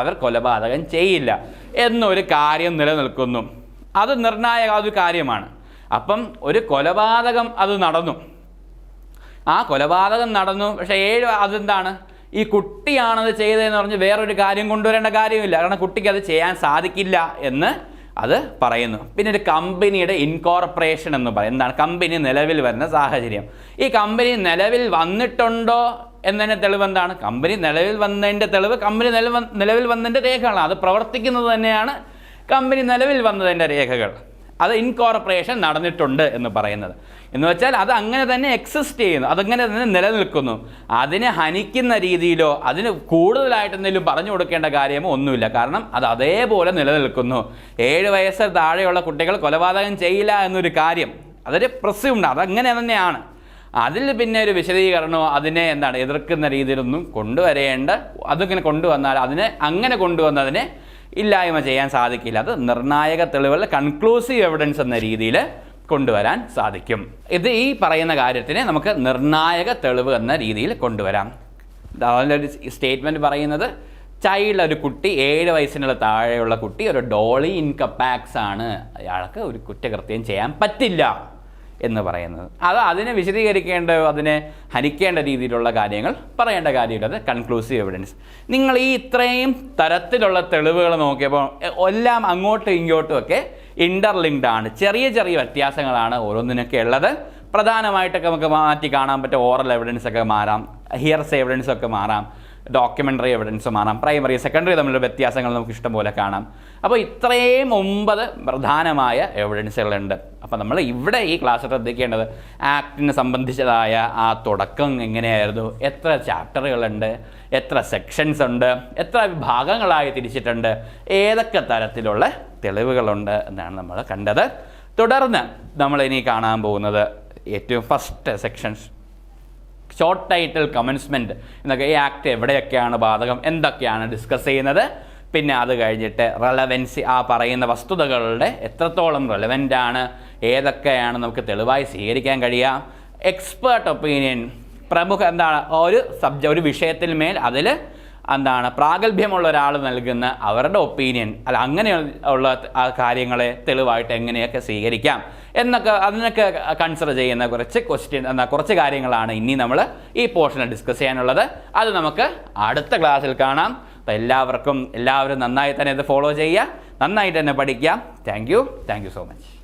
അവർ കൊലപാതകം ചെയ്യില്ല എന്നൊരു കാര്യം നിലനിൽക്കുന്നു. അത് നിർണായക ഒരു കാര്യമാണ്. അപ്പം ഒരു കൊലപാതകം അത് നടന്നു, ആ കൊലപാതകം നടന്നു, പക്ഷേ അതെന്താണ്, ഈ കുട്ടിയാണത് ചെയ്തതെന്ന് പറഞ്ഞ് വേറൊരു കാര്യം കൊണ്ടുവരേണ്ട കാര്യമില്ല, കാരണം കുട്ടിക്ക് അത് ചെയ്യാൻ സാധിക്കില്ല എന്ന് അത് പറയുന്നു. പിന്നെ ഒരു കമ്പനിയുടെ ഇൻകോർപ്പറേഷൻ എന്ന് പറയും. കമ്പനി നിലവിൽ വരുന്ന സാഹചര്യം. ഈ കമ്പനി നിലവിൽ വന്നിട്ടുണ്ടോ എന്നതിൻ്റെ തെളിവ് കമ്പനി നിലവിൽ വന്നതിൻ്റെ തെളിവ് കമ്പനി നിലവിൽ വന്നതിൻ്റെ രേഖകളാണ്. അത് പ്രവർത്തിക്കുന്നത് തന്നെയാണ് കമ്പനി നിലവിൽ വന്നതിൻ്റെ രേഖകൾ. അത് ഇൻകോർപ്പറേഷൻ നടന്നിട്ടുണ്ട് എന്ന് പറയുന്നത്. എന്ന് വെച്ചാൽ അത് അങ്ങനെ തന്നെ എക്സിസ്റ്റ് ചെയ്യുന്നു, അതങ്ങനെ തന്നെ നിലനിൽക്കുന്നു. അതിനെ ഹനിക്കുന്ന രീതിയിലോ അതിന് കൂടുതലായിട്ട് എന്തെങ്കിലും പറഞ്ഞു കൊടുക്കേണ്ട കാര്യമോ ഒന്നുമില്ല. കാരണം അത് അതേപോലെ നിലനിൽക്കുന്നു. 7 വയസ്സിൽ താഴെയുള്ള കുട്ടികൾ കൊലപാതകം ചെയ്യില്ല എന്നൊരു കാര്യം അതൊരു പ്രസ്യൂംഡ്, അതങ്ങനെ തന്നെയാണ്. അതിൽ പിന്നെ ഒരു വിശദീകരണമോ അതിനെ എതിർക്കുന്ന രീതിയിലൊന്നും കൊണ്ടുവരേണ്ട. അതിങ്ങനെ കൊണ്ടുവന്നാൽ അങ്ങനെ കൊണ്ടുവന്നതിനെ ഇല്ലായ്മ ചെയ്യാൻ സാധിക്കില്ല. അത് നിർണായക തെളിവുകൾ, കൺക്ലൂസീവ് എവിഡൻസ് എന്ന രീതിയിൽ കൊണ്ടുവരാൻ സാധിക്കും. ഇത് ഈ പറയുന്ന കാര്യത്തിനെ നമുക്ക് നിർണായക തെളിവ് എന്ന രീതിയിൽ കൊണ്ടുവരാം. അതിലൊരു സ്റ്റേറ്റ്മെൻറ്റ് പറയുന്നത് ഒരു കുട്ടി 7 വയസ്സിനുള്ള താഴെയുള്ള കുട്ടി ഒരു ഡോളി ഇൻകപ്പാക്സ് ആണ്, അയാൾക്ക് ഒരു കുറ്റകൃത്യം ചെയ്യാൻ പറ്റില്ല എന്ന് പറയുന്നത്. അതിനെ വിശദീകരിക്കേണ്ട, അതിനെ ഹനിക്കേണ്ട രീതിയിലുള്ള കാര്യങ്ങൾ പറയേണ്ട കാര്യമില്ല. അത് കൺക്ലൂസീവ് എവിഡൻസ്. നിങ്ങൾ ഈ ഇത്രയും തരത്തിലുള്ള തെളിവുകൾ നോക്കിയപ്പോൾ എല്ലാം അങ്ങോട്ടും ഇങ്ങോട്ടും ഒക്കെ ഇൻ്റർലിങ്ക്ഡ് ആണ്. ചെറിയ ചെറിയ വ്യത്യാസങ്ങളാണ് ഓരോന്നിനൊക്കെ ഉള്ളത്. പ്രധാനമായിട്ടൊക്കെ നമുക്ക് മാറ്റി കാണാൻ പറ്റും. ഓറൽ എവിഡൻസ് ഒക്കെ മാറാം, ഹിയർസേ എവിഡൻസ് ഒക്കെ മാറാം, ഡോക്യുമെൻ്ററി എവിഡൻസ് മാറാം, പ്രൈമറി സെക്കൻഡറി തമ്മിലുള്ള വ്യത്യാസങ്ങൾ നമുക്ക് ഇഷ്ടംപോലെ കാണാം. അപ്പോൾ ഇത്രയും 9 പ്രധാനമായ എവിഡൻസുകളുണ്ട്. അപ്പോൾ നമ്മൾ ഇവിടെ ഈ ക്ലാസ് ശ്രദ്ധിക്കേണ്ടത് ആക്ടിനെ സംബന്ധിച്ചതായ ആ തുടക്കം എങ്ങനെയായിരുന്നു, എത്ര ചാപ്റ്ററുകളുണ്ട്, എത്ര സെക്ഷൻസ് ഉണ്ട്, എത്ര വിഭാഗങ്ങളായി തിരിച്ചിട്ടുണ്ട്, ഏതൊക്കെ തരത്തിലുള്ള തെളിവുകളുണ്ട് എന്നാണ് നമ്മൾ കണ്ടത്. തുടർന്ന് നമ്മളിനി കാണാൻ പോകുന്നത് ഏറ്റവും first sections, short title commencement എന്നൊക്കെ. ഈ ആക്ട് എവിടെയൊക്കെയാണ് ബാധകം, എന്തൊക്കെയാണ് ഡിസ്കസ് ചെയ്യുന്നത്. പിന്നെ അത് കഴിഞ്ഞിട്ട് റെലവൻസി, ആ പറയുന്ന വസ്തുതകളുടെ എത്രത്തോളം റെലവൻ്റ് ആണ്, ഏതൊക്കെയാണ് നമുക്ക് തെളിവായി സ്വീകരിക്കാൻ കഴിയുക. എക്സ്പേർട്ട് ഒപ്പീനിയൻ, പ്രമുഖ ഒരു വിഷയത്തിൽ മേൽ അതിൽ പ്രാഗൽഭ്യമുള്ള ഒരാൾ നൽകുന്ന അവരുടെ ഒപ്പീനിയൻ, അങ്ങനെയുള്ള കാര്യങ്ങളെ തെളിവായിട്ട് എങ്ങനെയൊക്കെ സ്വീകരിക്കാം എന്നൊക്കെ അതിനൊക്കെ കൺസിഡർ ചെയ്യുന്ന കുറച്ച് കാര്യങ്ങളാണ് ഇനി നമ്മൾ ഈ പോർഷനിൽ ഡിസ്കസ് ചെയ്യാനുള്ളത്. അത് നമുക്ക് അടുത്ത ക്ലാസ്സിൽ കാണാം. അപ്പോൾ എല്ലാവരും നന്നായി തന്നെ ഇത് ഫോളോ ചെയ്യുക, നന്നായിട്ട് തന്നെ പഠിക്കുക. Thank you so much.